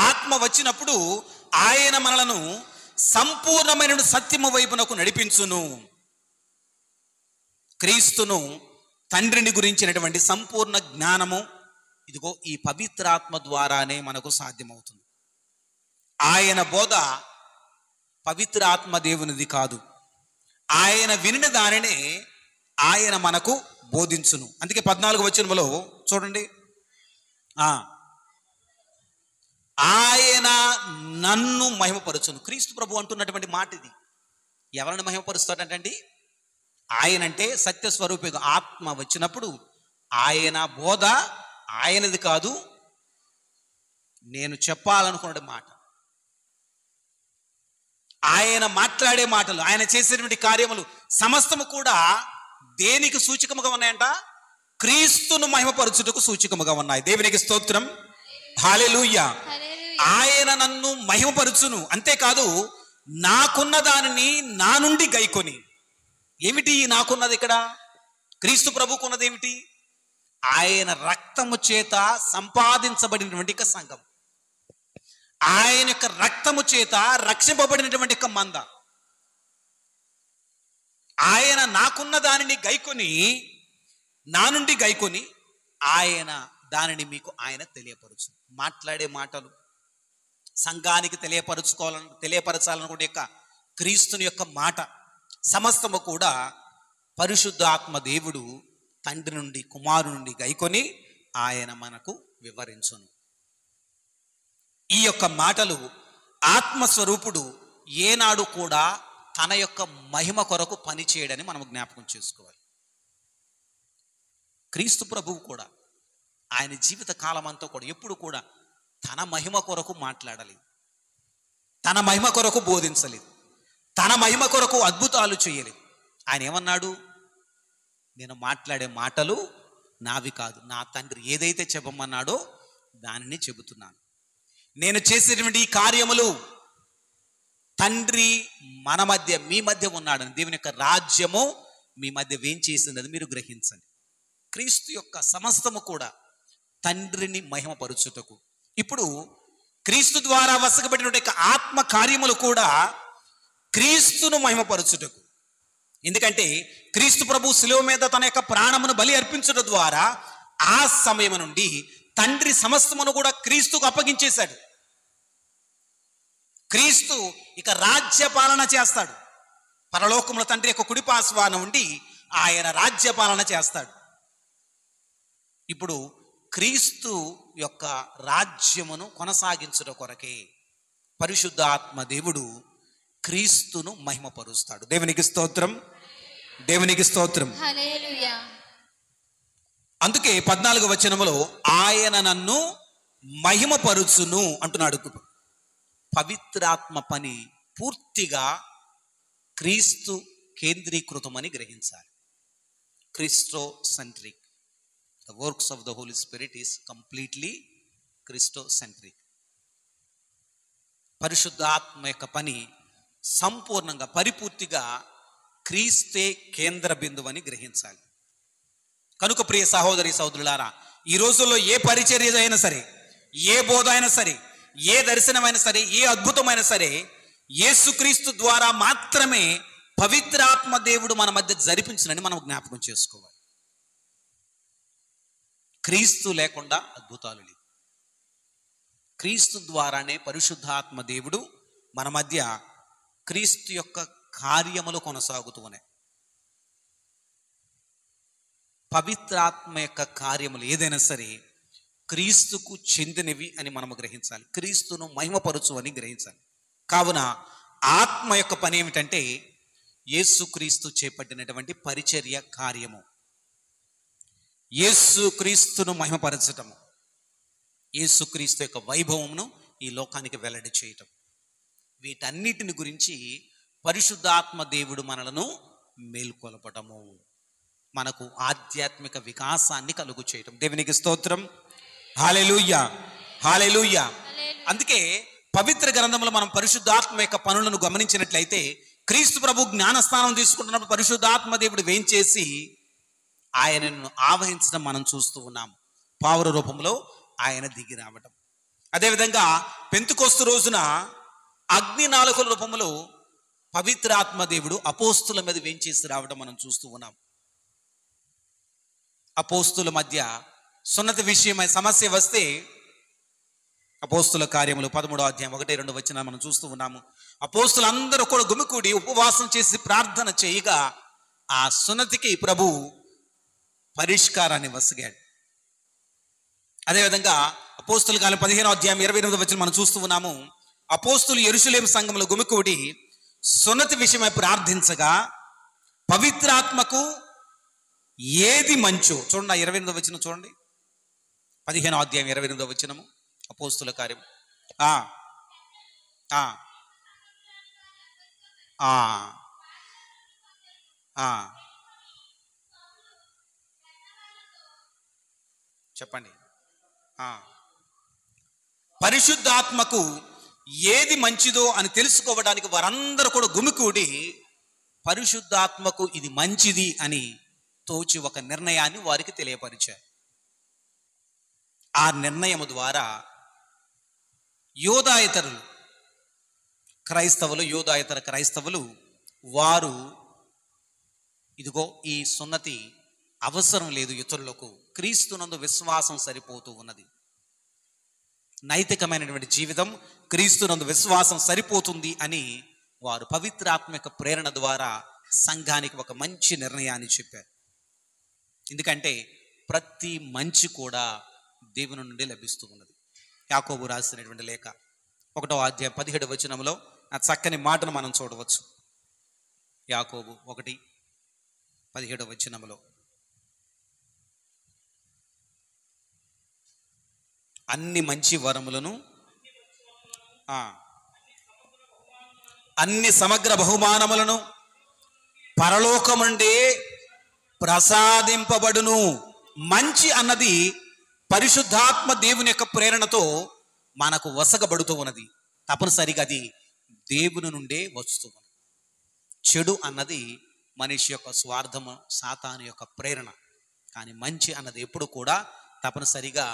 ఆత్మ వచ్చినప్పుడు ఆయన మనలను సంపూర్ణమైన సత్యము వైపునకు నడిపించును. క్రీస్తును, తండ్రిని గురించినటువంటి సంపూర్ణ జ్ఞానము ఇదిగో ఈ పవిత్రాత్మ ద్వారానే మనకు సాధ్యమవుతుంది. ఆయన బోధ పవిత్ర ఆత్మ దేవునిది కాదు. ఆయన వినిన దానినే ఆయన మనకు బోధించును. అందుకే 14 చూడండి, ఆయన నన్ను మహిమపరచును. క్రీస్తు ప్రభు అంటున్నటువంటి మాట ఇది. ఎవరిని మహిమపరుస్తాడంటండి? ఆయన అంటే సత్యస్వరూపి ఆత్మ వచ్చినప్పుడు ఆయన బోధ ఆయనది కాదు, నేను చెప్పాలనుకున్న మాట, ఆయన మాట్లాడే మాటలు, ఆయన చేసేటువంటి కార్యములు సమస్తము కూడా దేనికి సూచకముగా ఉన్నాయంట? క్రీస్తును మహిమపరచుటకు సూచకముగా ఉన్నాయి. దేవునికి స్తోత్రం, హల్లెలూయా. ఆయన నన్ను మహిమపరచును. అంతేకాదు, నాకున్న దానిని నా నుండి గైకొని. ఏమిటి నాకున్నది? ఇక్కడ క్రీస్తు ప్రభుకున్నది ఏమిటి? ఆయన రక్తము చేత సంపాదించబడినటువంటి సంఘం, ఆయన యొక్క రక్తము చేత రక్షింపబడినటువంటి మంద. ఆయన నాకున్న దానిని గైకొని, నా నుండి గైకొని ఆయన దానిని మీకు ఆయన తెలియపరచు. మాట్లాడే మాటలు, సంఘానికి తెలియపరచాలనుకునే యొక్క క్రీస్తుని యొక్క మాట సమస్తము కూడా పరిశుద్ధాత్మ దేవుడు తండ్రి నుండి, కుమారు నుండి గైకొని ఆయన మనకు వివరించును. ఈ యొక్క మాటలు ఆత్మస్వరూపుడు ఏనాడు కూడా తన యొక్క మహిమ కొరకు పనిచేయడని మనం జ్ఞాపకం చేసుకోవాలి. క్రీస్తు ప్రభువు కూడా ఆయన జీవిత కాలం అంతా కూడా ఎప్పుడు కూడా తన మహిమ కొరకు మాట్లాడలేదు, తన మహిమ కొరకు బోధించలేదు, తన మహిమ కొరకు అద్భుతాలు చేయలేదు. ఆయన ఏమన్నాడు? నేను మాట్లాడే మాటలు నావి కాదు, నా తండ్రి ఏదైతే చెప్పమన్నాడో దానిని చెబుతున్నాను. నేను చేసేటువంటి ఈ కార్యములు తండ్రి మన మధ్య, మీ మధ్య ఉన్నాడని, దేవుని యొక్క రాజ్యము మీ మధ్య వేంచేసిందని మీరు గ్రహించండి. క్రీస్తు యొక్క సమస్తము కూడా తండ్రిని మహిమపరుచుటకు. ఇప్పుడు క్రీస్తు ద్వారా వసకబడిన ఆత్మ కార్యములు కూడా క్రీస్తును మహిమపరచుటకు. ఎందుకంటే క్రీస్తు ప్రభు శిలువ మీద తన యొక్క ప్రాణమును బలి అర్పించడం ద్వారా ఆ సమయం నుండి తండ్రి సమస్తమును కూడా క్రీస్తుకు అప్పగించేశాడు. క్రీస్తు ఇక రాజ్యపాలన చేస్తాడు. పరలోకముల తండ్రి యొక్క కుడిపార్శ్వాన ఉండి ఆయన రాజ్యపాలన చేస్తాడు. ఇప్పుడు క్రీస్తు యొక్క రాజ్యమును కొనసాగించుట కొరకే పరిశుద్ధాత్మ దేవుడు క్రీస్తును మహిమపరుస్తాడు. దేవునికి స్తోత్రం, దేవునికి స్తోత్రం. హల్లెలూయా. అందుకే 14 ఆయన నన్ను మహిమపరుచును అంటున్నాడు. పవిత్రాత్మ పని పూర్తిగా క్రీస్తు కేంద్రీకృతమని గ్రహించాలి. Christocentric. The works of the Holy Spirit is completely Christocentric. పరిశుద్ధాత్మ యొక్క పని సంపూర్ణంగా, పరిపూర్తిగా క్రీస్తే కేంద్ర బిందువు అని గ్రహించాలి. కనుక ప్రియ సహోదరి సహోదరులారా, ఈ రోజుల్లో ఏ పరిచర్య అయినా సరే, ఏ బోధ అయినా సరే, ఏ దర్శనమైనా సరే, ఏ అద్భుతమైనా సరే, యేసుక్రీస్తు ద్వారా మాత్రమే పవిత్రాత్మ దేవుడు మన మధ్య జరిపించునని మనం జ్ఞాపకం చేసుకోవాలి. క్రీస్తు లేకుండా అద్భుతాలు లేవు. క్రీస్తు ద్వారానే పరిశుద్ధాత్మ దేవుడు మన మధ్య క్రీస్తు యొక్క కార్యములు కొనసాగుతూ ఉన్నాయి. పవిత్రాత్మ యొక్క కార్యములు ఏదైనా సరే క్రీస్తుకు చెందినవి అని మనము గ్రహించాలి. క్రీస్తును మహిమపరచు అని గ్రహించాలి. కావున ఆత్మ యొక్క పని ఏమిటంటే యేసుక్రీస్తు చేపట్టినటువంటి పరిచర్య కార్యము, యేసుక్రీస్తును మహిమపరచటము, యేసుక్రీస్తు యొక్క వైభవమును ఈ లోకానికి వెల్లడి చేయటం. వీటన్నిటిని గురించి పరిశుద్ధాత్మ దేవుడు మనలను మేల్కొల్పటము, మనకు ఆధ్యాత్మిక వికాసాన్ని కలుగు చేయటం. దేవునికి స్తోత్రం. హల్లెలూయా, హల్లెలూయా. అందుకే పవిత్ర గ్రంథంలో మనం పరిశుద్ధాత్మ యొక్క పనులను గమనించినట్లయితే క్రీస్తు ప్రభు జ్ఞానస్నానం తీసుకుంటున్నప్పుడు పరిశుద్ధాత్మ దేవుడు వేంచేసి ఆయనను ఆవహించడం మనం చూస్తూ ఉన్నాం. పావుర రూపంలో ఆయన దిగి రావటం. అదేవిధంగా పెంతెకొస్తు రోజున అగ్ని నాలుకల రూపంలో పవిత్రాత్మ దేవుడు అపోస్తుల మీద వేంచేసి రావడం మనం చూస్తూ ఉన్నాం. అపోస్తుల మధ్య సున్నతి విషయమై సమస్య వస్తే అపోస్తుల కార్యములు 13వ అధ్యాయం 1-2 వచనాలు మనం చూస్తూ ఉన్నాము. అపోస్తులందరూ కూడా గుమికూడి ఉపవాసం చేసి ప్రార్థన చేయగా ఆ సున్నతికి ప్రభు పరిష్కారాన్ని వసగాడు. అదేవిధంగా అపోస్తుల కాలం 15వ అధ్యాయం 28వ వచనం మనం చూస్తూ ఉన్నాము. అపోస్తులు యెరూషలేము సంఘంలో గుమికూడి సున్నతి విషయమై ప్రార్థించగా పవిత్రాత్మకు ఏది మంచో, చూడండి 28వ వచనం చూడండి, 15వ అధ్యాయం 28వ వచనము అపోస్తుల కార్యం. చెప్పండి. పరిశుద్ధాత్మకు ఏది మంచిదో అని తెలుసుకోవడానికి వారందరూ కూడా గుమికూడి పరిశుద్ధాత్మకు ఇది మంచిది అని తోచి ఒక నిర్ణయాన్ని వారికి తెలియపరిచారు. ఆ నిర్ణయం ద్వారా యోధాయేతరులు క్రైస్తవులు, యోధాయేతర క్రైస్తవులు వారు ఇదిగో ఈ సున్నతి అవసరం లేదు ఇతరులకు, క్రీస్తునందు విశ్వాసం సరిపోతూ ఉన్నది, నైతికమైనటువంటి జీవితం క్రీస్తునందు విశ్వాసం సరిపోతుంది అని వారు పవిత్రాత్మక ప్రేరణ ద్వారా సంఘానికి ఒక మంచి నిర్ణయాన్ని చెప్పారు. ఎందుకంటే ప్రతి మంచి కూడా దేవుని నుండి లభిస్తూ ఉన్నది. యాకోబు రాసినటువంటి లేఖ 1వ అధ్యాయం 17వ వచనంలో ఆ చక్కని మాటను మనం చూడవచ్చు. యాకోబు 1:17వ వచనంలో అన్ని మంచి వరములను అన్ని సమగ్ర బహుమానములను పరలోకముండే ప్రసాదింపబడును. మంచి అన్నది పరిశుద్ధాత్మ దేవుని యొక్క ప్రేరణతో మనకు వసగబడుతూ ఉన్నది. తప్పనిసరిగా అది దేవుని నుండే వస్తూ ఉన్నది. చెడు అన్నది మనిషి యొక్క స్వార్థము, సాతాను యొక్క ప్రేరణ. కానీ మంచి అన్నది ఎప్పుడు కూడా తప్పనిసరిగా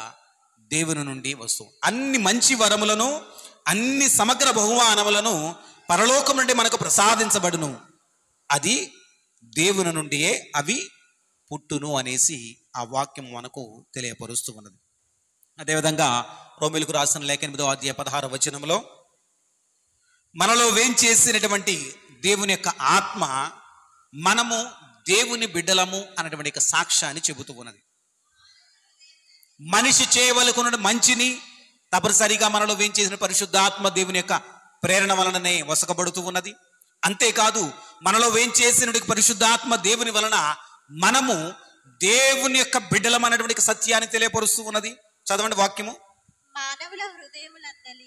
దేవుని నుండి వస్తూ, అన్ని మంచి వరములను అన్ని సమగ్ర బహుమానములను పరలోకం నుండి మనకు ప్రసాదించబడును, అది దేవుని నుండియే అవి పుట్టును అనేసి ఆ వాక్యం మనకు తెలియపరుస్తూ ఉన్నది. అదేవిధంగా రోమీయులకు రాసిన లేఖ 8వ అధ్యాయం 16వ వచనంలో మనలో వేంచేసినటువంటి దేవుని యొక్క ఆత్మ మనము దేవుని బిడ్డలము అన్నటువంటి సాక్ష్యాన్ని చెబుతూ ఉన్నది. మనిషి చేయవలకున్న మంచిని తప్పనిసరిగా మనలో వేంచేసిన పరిశుద్ధాత్మ దేవుని యొక్క ప్రేరణ వలననే వసకబడుతూ ఉన్నది. అంతేకాదు మనలో వేంచేసిన పరిశుద్ధాత్మ దేవుని వలన మనము దేవుని యొక్క బిడ్డలం అనేటువంటి సత్యాన్ని తెలియపరుస్తూ ఉన్నది. చదవండి వాక్యము. మానవుల హృదయములందలి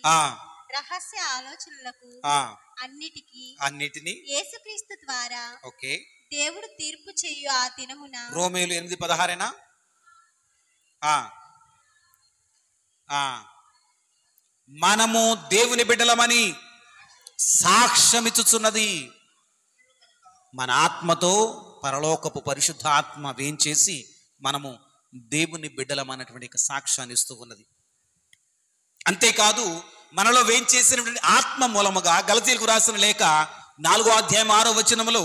రహస్య ఆలోచనలకు అన్నిటిని యేసుక్రీస్తు ద్వారా దేవుడు తీర్పు చేయు ఆ దినమున. రోమీయులు 8:16 మనము దేవుని బిడ్డలమని సాక్ష్యమిచ్చుచున్నది. మన ఆత్మతో పరలోకపు పరిశుద్ధాత్మ వేంచేసి మనము దేవుని బిడ్డలమన్నటువంటి సాక్ష్యాన్ని ఇస్తూ ఉన్నది. అంతేకాదు మనలో వేంచేసినటువంటి ఆత్మ మూలముగా గలతీయులకు రాసిన లేఖ 4వ అధ్యాయం 6వ వచనములో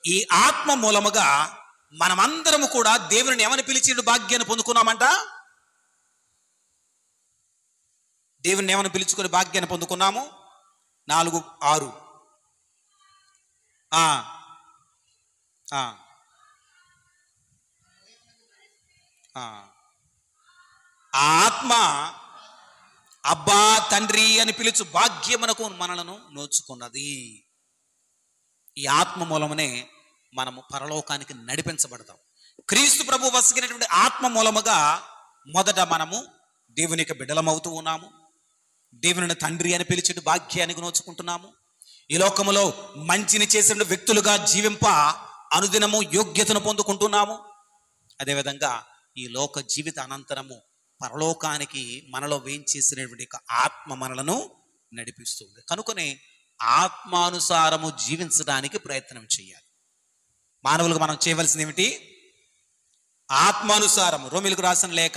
ఈ ఆత్మ మూలముగా మనమందరము కూడా దేవుని ఏమని పిలిచిన భాగ్యాన్ని పొందుకున్నామంట? దేవుని ఏమని పిలుచుకుని భాగ్యాన్ని పొందుకున్నాము? 4:6 ఆ ఆత్మ అబ్బా తండ్రి అని పిలుచు భాగ్యమునకు మనలను నోచుకున్నది. ఈ ఆత్మ మూలమునే మనము పరలోకానికి నడిపించబడతాం. క్రీస్తు ప్రభు వసిగినటువంటి ఆత్మ మూలముగా మొదట మనము దేవునికి బిడ్డలమవుతూ ఉన్నాము. దేవుని తండ్రి అని పిలిచేటు భాగ్యానికి నోచుకుంటున్నాము. ఈ లోకములో మంచిని చేసిన వ్యక్తులుగా జీవింప అనుదినము యోగ్యతను పొందుకుంటున్నాము. అదేవిధంగా ఈ లోక జీవిత అనంతరము పరలోకానికి మనలో వేయించేసినటువంటి ఆత్మ మనలను నడిపిస్తుంది. కనుకనే ఆత్మానుసారము జీవించడానికి ప్రయత్నం చేయాలి. మానవులకు మనం చేయవలసింది ఏమిటి? ఆత్మానుసారము. రోమిలకు రాసిన లేఖ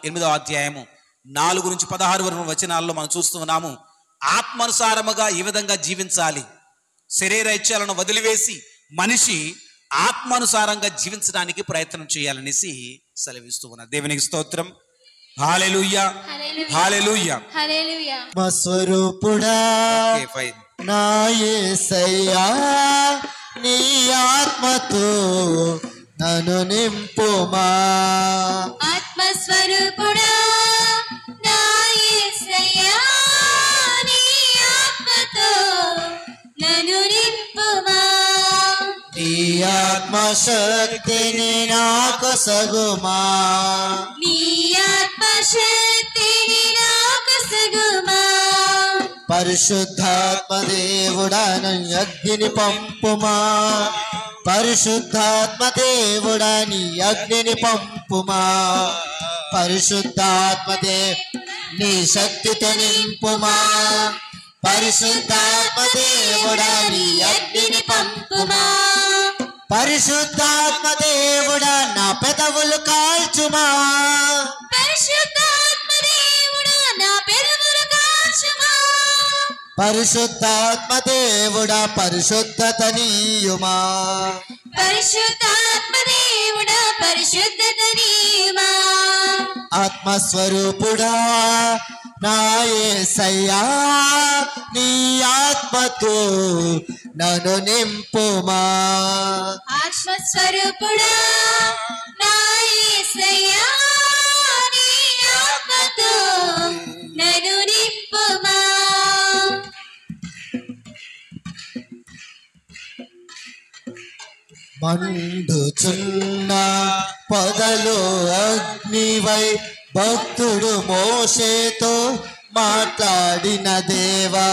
8వ అధ్యాయము 4 నుంచి 16 వరకు వచనాల్లో మనం చూస్తూ ఉన్నాము. ఆత్మానుసారముగా ఈ విధంగా జీవించాలి. శరీర ఇచ్ఛలను వదిలివేసి మనిషి ఆత్మానుసారంగా జీవించడానికి ప్రయత్నం చేయాలనేసి సెలవిస్తూ ఉన్నారు. దేవునికి స్తోత్రం. హల్లెలూయా, హల్లెలూయా, హల్లెలూయా. స్వరూపుడా నా యేసయ్యా, నీ ఆత్మతో నన్ను నింపుమా. ఆత్మస్వరూపుడా నా యేసయ్యా, నీ ఆత్మతో నన్ను నింపుమా. నీ ఆత్మశక్తిని నాకు సగుమా. నీ ఆత్మశక్తిని నాకు సగుమా. పరిశుద్ధాత్మ దేవుడా నీ అగ్నిని పంపుమా. పరిశుద్ధాత్మ దేవుడా నీ అగ్నిని పంపుమా. పరిశుద్ధాత్మ నీ శక్తితో నింపుమా. పరిశుద్ధాత్మ దేవుడా నీ అగ్నిని పంపుమా. పరిశుద్ధాత్మ దేవుడా నా పెదవులు కాల్చుమా. పరిశుద్ధాత్మ దేవుడా నా పెదవులు కాల్చుమా. పరిశుద్ధాత్మ దేవుడా పరిశుద్ధత నీయుమా. పరిశుద్ధాత్మ దేవుడా పరిశుద్ధత నీయుమా. ఆత్మస్వరూపుడా నా యేసయ్యా, నీ ఆత్మతో నన్ను నింపుమా. ఆత్మస్వరూపుడా నా యేసయ్యా, నీ ఆత్మతో నన్ను నింపుమా. మండుచున్న పొదలు అగ్నివై భక్తుడు మోషేతో మాట్లాడిన దేవా.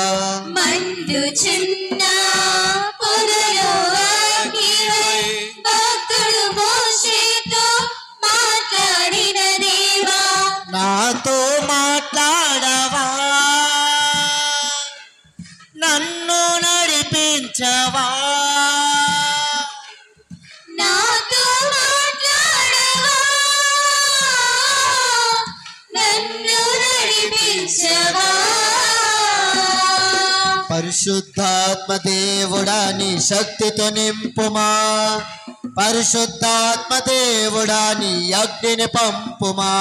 మండుచున్న పొదలు అగ్నివై భక్తుడు మోషేతో మాట్లాడిన దేవా. నాతో మాట్లాడవా, నన్ను నడిపించవా. నాతో మాట్లాడవా, నన్ను నడిపించవా. పరిశుద్ధాత్మ దేవుడా నీ శక్తితో నింపుమా. పరిశుద్ధాత్మ దేవుడా నీ అగ్నిని పంపుమా.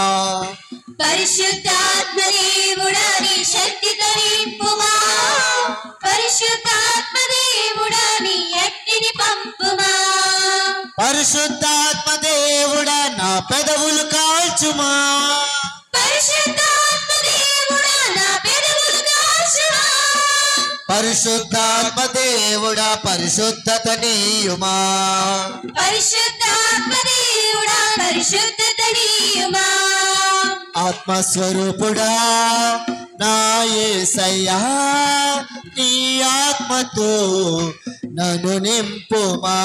పరిశుద్ధాత్మ దేవుడా నీ శక్తితో నింపుమా. పరిశుద్ధాత్మ దేవుడా నీ అగ్నిని పంపుమా. పరిశుద్ధాత్మ దేవుడా నా పెదవులు కాల్చుమా. పరిశుద్ధాత్మ దేవుడా నా పెదవులు కాల్చుమా. పరిశుద్ధాత్మ దేవుడా పరిశుద్ధత నీయుమా. పరిశుద్ధాత్మ దేవుడా పరిశుద్ధత నీయుమా. ఆత్మస్వరూపుడా నా యేసయ్యా, నీ ఆత్మతో నన్ను నింపుమా.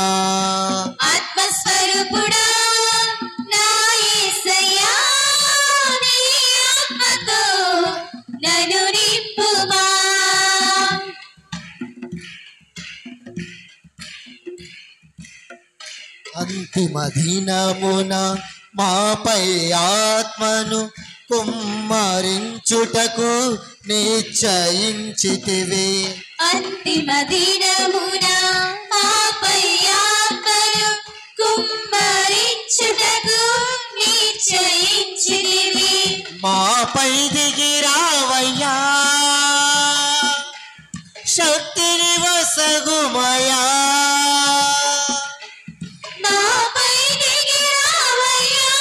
ఆత్మస్వరూపుడా నా యేసయ్యా, నీ ఆత్మతో నన్ను నింపుమా. అంతిమ దినమున మాపై ఆత్మను కుమ్మరించుటకు నిశ్చయించితివి. అంతిమ దినమున మాపై ఆత్మను కుమ్మరించుటకు నిశ్చయించితివి. మాపై దిగిరావయ్యా, శక్తిని వసగుమయా. నాపై దిగిరావయ్యా,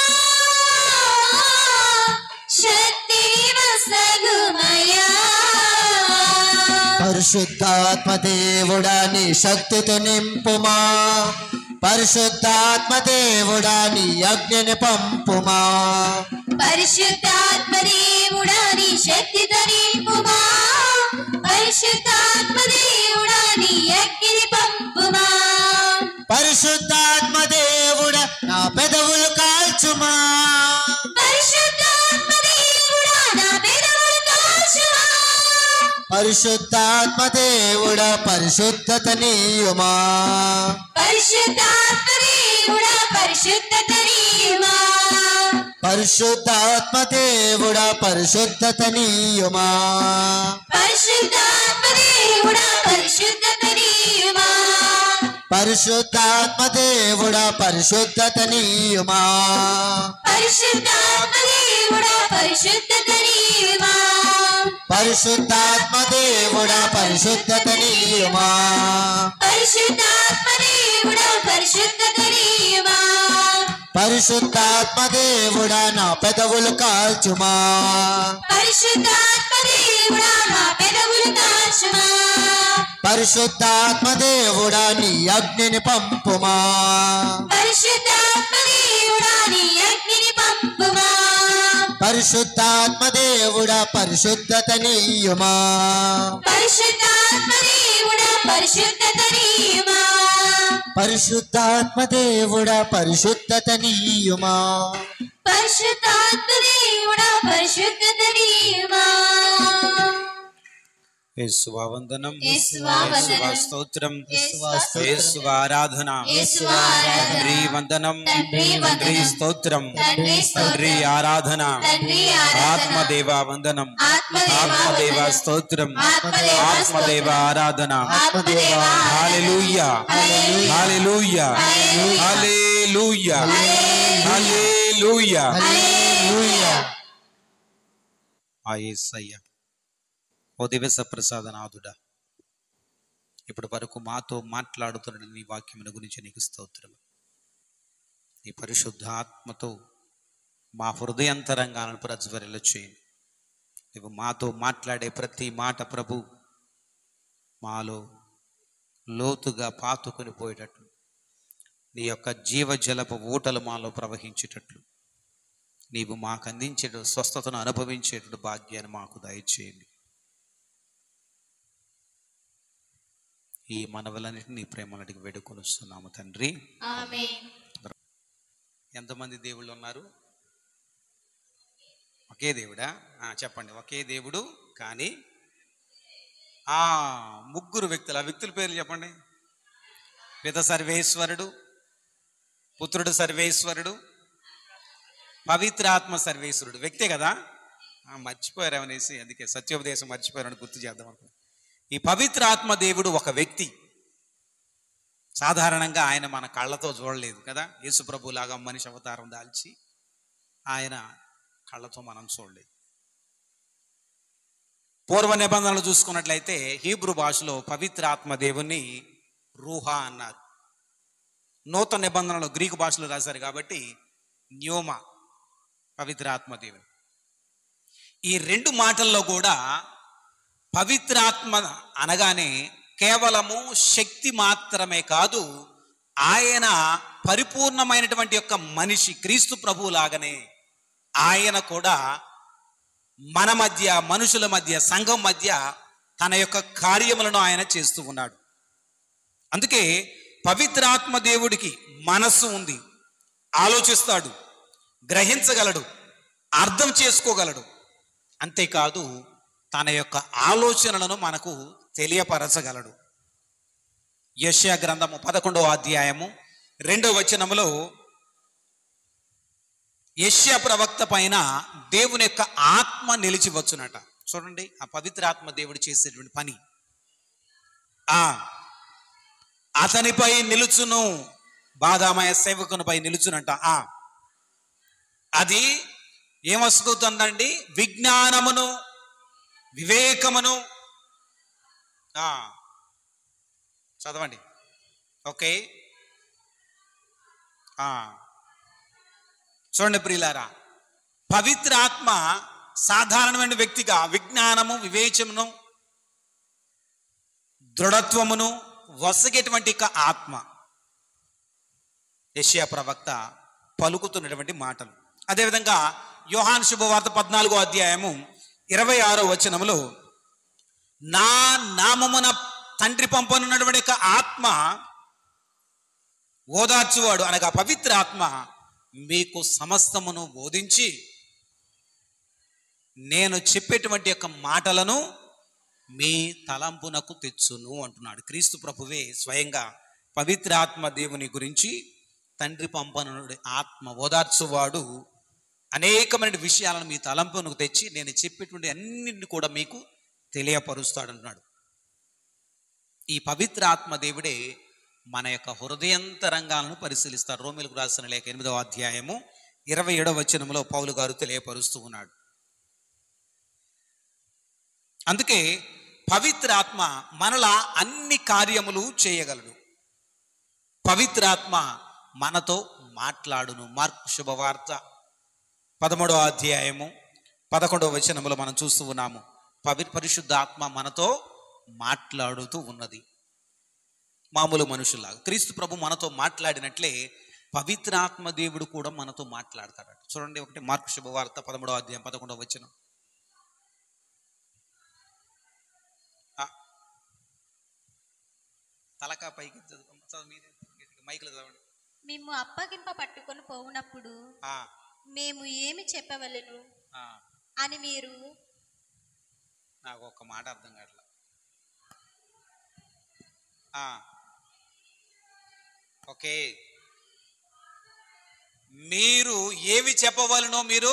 పరిశుద్ధాత్మ దేవుడా నీ శక్తితో నింపుమా, పరిశుద్ధాత్మ దేవుడా నీ అగ్నిని పంపుమా, పరిశుద్ధాత్మ దేవుడా నీ శక్తితో నింపుమా, పరిశుద్ధాత్మ దేవుడా నీ అగ్నిని పంపుమా, పరిశుద్ధాత్మ దేవుడా నా పెదవులు కాల్చుమా, పరిశుద్ధాత్మ దేవుడా నా పెదవులు కాల్చుమా, పరిశుద్ధాత్మ దేవుడా పరిశుద్ధత నీయుమా, పరిశుద్ధాత్మ దేవుడా పరిశుద్ధత నీయుమా, పరిశుద్ధాత్మ దేవుడా పరిశుద్ధత నీయుమా, పరిశుద్ధాత్మ దేవుడా పరిశుద్ధత నీయుమా, పరిశుద్ధాత్మ దేవుడా పరిశుద్ధత నీయుమా, పరిశుద్ధాత్మ దేవుడా పరిశుద్ధత నీయుమా, పరిశుద్ధాత్మ దేవుడా పరిశుద్ధత నీయుమా, పరిశుద్ధాత్మ దేవుడా పరిశుద్ధత నీయుమా, పరిశుద్ధాత్మ దేవుడా నా పెదవులు కాల్చుమా, పరిశుద్ధాత్మ దేవుడా నా పెదవులు కాల్చుమా, పరిశుద్ధాత్మ దేవుడా నీ అగ్నిని పంపుమా, పరిశుద్ధాత్మ దేవుడా నీ అగ్నిని పంపుమా, పరిశుద్ధాత్మ దేవుడా పరిశుద్ధత నీయుమా, పరిశుద్ధాత్మ దేవుడా పరిశుద్ధత నీయుమా, పరిశుద్ధాత్మ దేవుడా పరిశుద్ధత నీయుమా, పరిశుద్ధాత్మ దేవుడా పరిశుద్ధత నీయుమా. యేసువా వందనం, యేసువా వందనం, యేసువా స్తోత్రం, యేసువా స్తోత్రం, యేసువా ఆరాధన, యేసువా ఆరాధన, తండ్రి వందనం, తండ్రి వందనం, తండ్రి స్తోత్రం, తండ్రి స్తోత్రం, తండ్రి ఆరాధన, తండ్రి ఆరాధన, ఆత్మదేవ వందనం, ఆత్మదేవ ఆత్మదేవ వందనం, స్తోత్రం, ఆత్మదేవ ఆత్మదేవ స్తోత్రం, ఆరాధన. ఆత్మదేవ ఆరాధన. హల్లెలూయా, హల్లెలూయా, హల్లెలూయా, హల్లెలూయా, హల్లెలూయా, హల్లెలూయా. హల్లెలూయా. ఆ యేసయ్య, ఓ దివ్య ప్రసాదనాథుడా, ఇప్పటి వరకు మాతో మాట్లాడుతున్న నీ వాక్యముల గురించి నీకు స్తోత్రం. నీ పరిశుద్ధ ఆత్మతో మా హృదయంతరంగాలను ప్రజ్వరిల్ల చేయండి. నువ్వు మాతో మాట్లాడే ప్రతి మాట ప్రభు మాలో లోతుగా పాతుకొని పోయేటట్లు, నీ యొక్క జీవజలపు ఊటలు మాలో ప్రవహించేటట్లు, నీవు మాకు అందించే స్వస్థతను అనుభవించేటట్టు భాగ్యాన్ని మాకు దయచేయండి. ఈ మనవలన్నిటిని నీ ప్రేమలటికి వేడుకొని వస్తున్నాము తండ్రి. ఆమేన్. ఎంతమంది దేవుళ్ళు ఉన్నారు? ఒకే దేవుడా? చెప్పండి. ఒకే దేవుడు కానీ ముగ్గురు వ్యక్తులు. ఆ వ్యక్తుల పేర్లు చెప్పండి. పిత సర్వేశ్వరుడు, పుత్రుడు సర్వేశ్వరుడు, పవిత్రాత్మ సర్వేశ్వరుడు. వ్యక్తే కదా? మర్చిపోయారేమనేసి అందుకే సత్యోపదేశం మర్చిపోయారని గుర్తు చేద్దాం అనుకున్నాను. ఈ పవిత్రాత్మ దేవుడు ఒక వ్యక్తి. సాధారణంగా ఆయన మన కళ్ళతో చూడలేదు కదా. యేసు ప్రభులాగా మనిషి అవతారం దాల్చి ఆయన కళ్ళతో మనం చూడలేదు. పూర్వ నిబంధనలు చూసుకున్నట్లయితే హీబ్రూ భాషలో పవిత్రాత్మ దేవుని రూహా అన్నారు. నూతన నిబంధనలు గ్రీకు భాషలో రాశారు కాబట్టి న్యోమా, పవిత్రాత్మ దేవుని. ఈ రెండు మాటల్లో కూడా పవిత్రాత్మ అనగానే కేవలము శక్తి మాత్రమే కాదు, ఆయన పరిపూర్ణమైనటువంటి యొక్క మనిషి. క్రీస్తు ప్రభువు లాగానే ఆయన కూడా మన మధ్య, మనుషుల మధ్య, సంఘం మధ్య తన యొక్క కార్యములను ఆయన చేస్తూ ఉన్నాడు. అందుకే పవిత్రాత్మ దేవుడికి మనస్సు ఉంది, ఆలోచిస్తాడు, గ్రహించగలడు, అర్థం చేసుకోగలడు. అంతేకాదు తన యొక్క ఆలోచనలను మనకు తెలియపరచగలడు. యెషయా గ్రంథము 11వ అధ్యాయము 2వ వచనములో యెషయా ప్రవక్త పైన దేవుని యొక్క ఆత్మ నిలిచి వచ్చునట. చూడండి ఆ పవిత్రాత్మ దేవుడు చేసేటువంటి పని. అతనిపై నిలుచును, బాధామయ సేవకునిపై నిలుచునంట. అది ఏమొస్తుందండి? విజ్ఞానమును, వివేకమును. చదవండి. ఓకే, చూడండి ప్రియులారా, పవిత్ర ఆత్మ సాధారణమైన వ్యక్తిగా విజ్ఞానము, వివేచమును, దృఢత్వమును వసగేటువంటి ఆత్మ. యెషయా ప్రవక్త పలుకుతున్నటువంటి మాటలు. అదేవిధంగా యోహాను శుభవార్త 14వ అధ్యాయము 26వ వచనములో, నా నామమున తండ్రి పంపనున్నటువంటి ఆత్మ, ఓదార్చువాడు అనగా పవిత్ర ఆత్మ, మీకు సమస్తమును బోధించి నేను చెప్పేటువంటి యొక్క మాటలను మీ తలంపునకు తెచ్చును అంటున్నాడు. క్రీస్తు ప్రభువే స్వయంగా పవిత్ర ఆత్మ దేవుని గురించి, తండ్రి పంపనుడి ఆత్మ ఓదార్చువాడు అనేకమైన విషయాలను మీ తలంపునకు తెచ్చి నేను చెప్పేటువంటి అన్నింటిని కూడా మీకు తెలియపరుస్తాడు అంటున్నాడు. ఈ పవిత్ర ఆత్మ దేవుడే మన యొక్క హృదయంతరంగాలను పరిశీలిస్తారు. రోమీలకు రాసిన లేఖ 8వ అధ్యాయము 27వ వచనంలో పౌలు గారు తెలియపరుస్తూ ఉన్నాడు. అందుకే పవిత్ర ఆత్మ మనలా అన్ని కార్యములు చేయగలడు. పవిత్ర ఆత్మ మనతో మాట్లాడును. మార్కు శుభవార్త 13వ అధ్యాయము 11వ వచనములో మనం చూస్తూ ఉన్నాము. పరిశుద్ధ ఆత్మ మనతో మాట్లాడుతూ ఉన్నది. మామూలు మనుషుల్లాగా క్రీస్తు ప్రభు మనతో మాట్లాడినట్లే పవిత్ర ఆత్మ దేవుడు కూడా మనతో మాట్లాడతాడు. చూడండి, ఒకటి మార్కు శుభవార్త 13వ అధ్యాయం 11వ వచనం. తలకా పైకి మైకులు చదవండి. మేము అప్పగింప పట్టుకొని పోవునప్పుడు మేము ఏమి చెప్పవలెను అని మీరు. నాకు ఒక్క మాట అర్థం కావట్లా. ఓకే, మీరు ఏమి చెప్పవలనో మీరు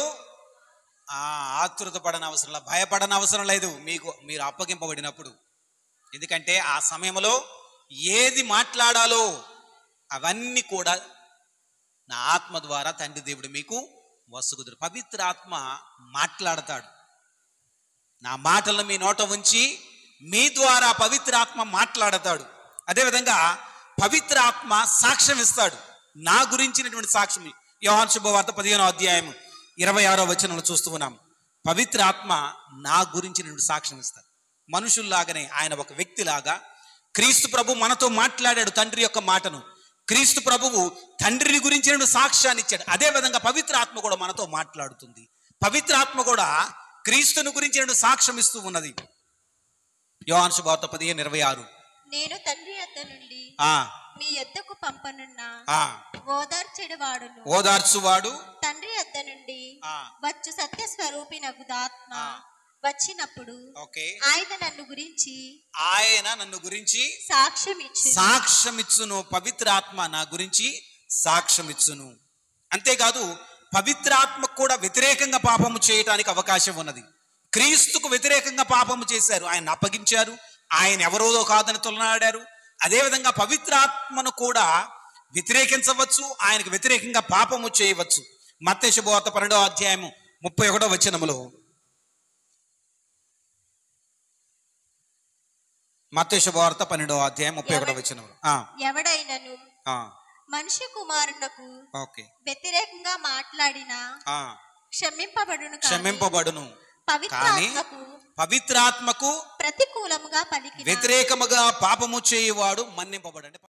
ఆతృత పడని అవసరం లేదు, భయపడని అవసరం లేదు మీరు అప్పగింపబడినప్పుడు. ఎందుకంటే ఆ సమయంలో ఏది మాట్లాడాలో అవన్నీ కూడా నా ఆత్మ ద్వారా తండ్రి దేవుడు మీకు వసుగుదురు. పవిత్ర ఆత్మ మాట్లాడతాడు. నా మాటలను మీ నోట ఉంచి మీ ద్వారా పవిత్ర ఆత్మ మాట్లాడతాడు. అదేవిధంగా పవిత్ర ఆత్మ సాక్ష్యం ఇస్తాడు. నా గురించినటువంటి సాక్ష్యం యోహాను శుభవార్త 15వ అధ్యాయం 26వ వచనంలో చూస్తూ ఉన్నాము. పవిత్ర ఆత్మ నా గురించినటువంటి సాక్ష్యం ఇస్తాడు. మనుషుల్లాగానే ఆయన ఒక వ్యక్తిలాగా క్రీస్తు ప్రభు మనతో మాట్లాడాడు తండ్రి యొక్క మాటను. క్రీస్తు ప్రభువు తండ్రిని గురించిన సాక్ష్యాన్ని ఇచ్చాడు. అదేవిధంగా పవిత్ర ఆత్మ కూడా మనతో మాట్లాడుతుంది. పవిత్ర ఆత్మ కూడా క్రీస్తుని గురించిన సాక్ష్యం ఇస్తూ ఉన్నది. యోహాను శుభవార్త 15:26, నేను తండ్రి యొద్ద నుండి మీ యొద్దకు పంపనున్న ఓదార్చువాడు తండ్రి యొద్ద నుండి వచ్చు సత్య స్వరూపినగు ఆత్మ వచ్చినప్పుడు ఆయన నన్ను గురించి సాక్ష్యమిచ్చును. పవిత్ర ఆత్మ నా గురించి సాక్ష్యమిచ్చును. అంతేకాదు పవిత్రాత్మకు కూడా వ్యతిరేకంగా పాపము చేయటానికి అవకాశం ఉన్నది. క్రీస్తుకు వ్యతిరేకంగా పాపము చేశారు, ఆయన అప్పగించారు, ఆయన ఎవరోదో కాదని తొలనాడారు. అదేవిధంగా పవిత్రాత్మను కూడా వ్యతిరేకించవచ్చు, ఆయనకు వ్యతిరేకంగా పాపము చేయవచ్చు. మత్తయి శుభవార్త 12వ అధ్యాయము 31వ వచనములో, మత్తయి శుభవార్త 12వ అధ్యాయం 31వ వచనములో, ఎవడైనను మనిషి కుమారునకు వ్యతిరేకంగా మాట్లాడినా క్షమింపబడును, పవిత్రాత్మకు ప్రతికూలముగా వ్యతిరేకముగా పాపము చేయువాడు మన్నింపబడు.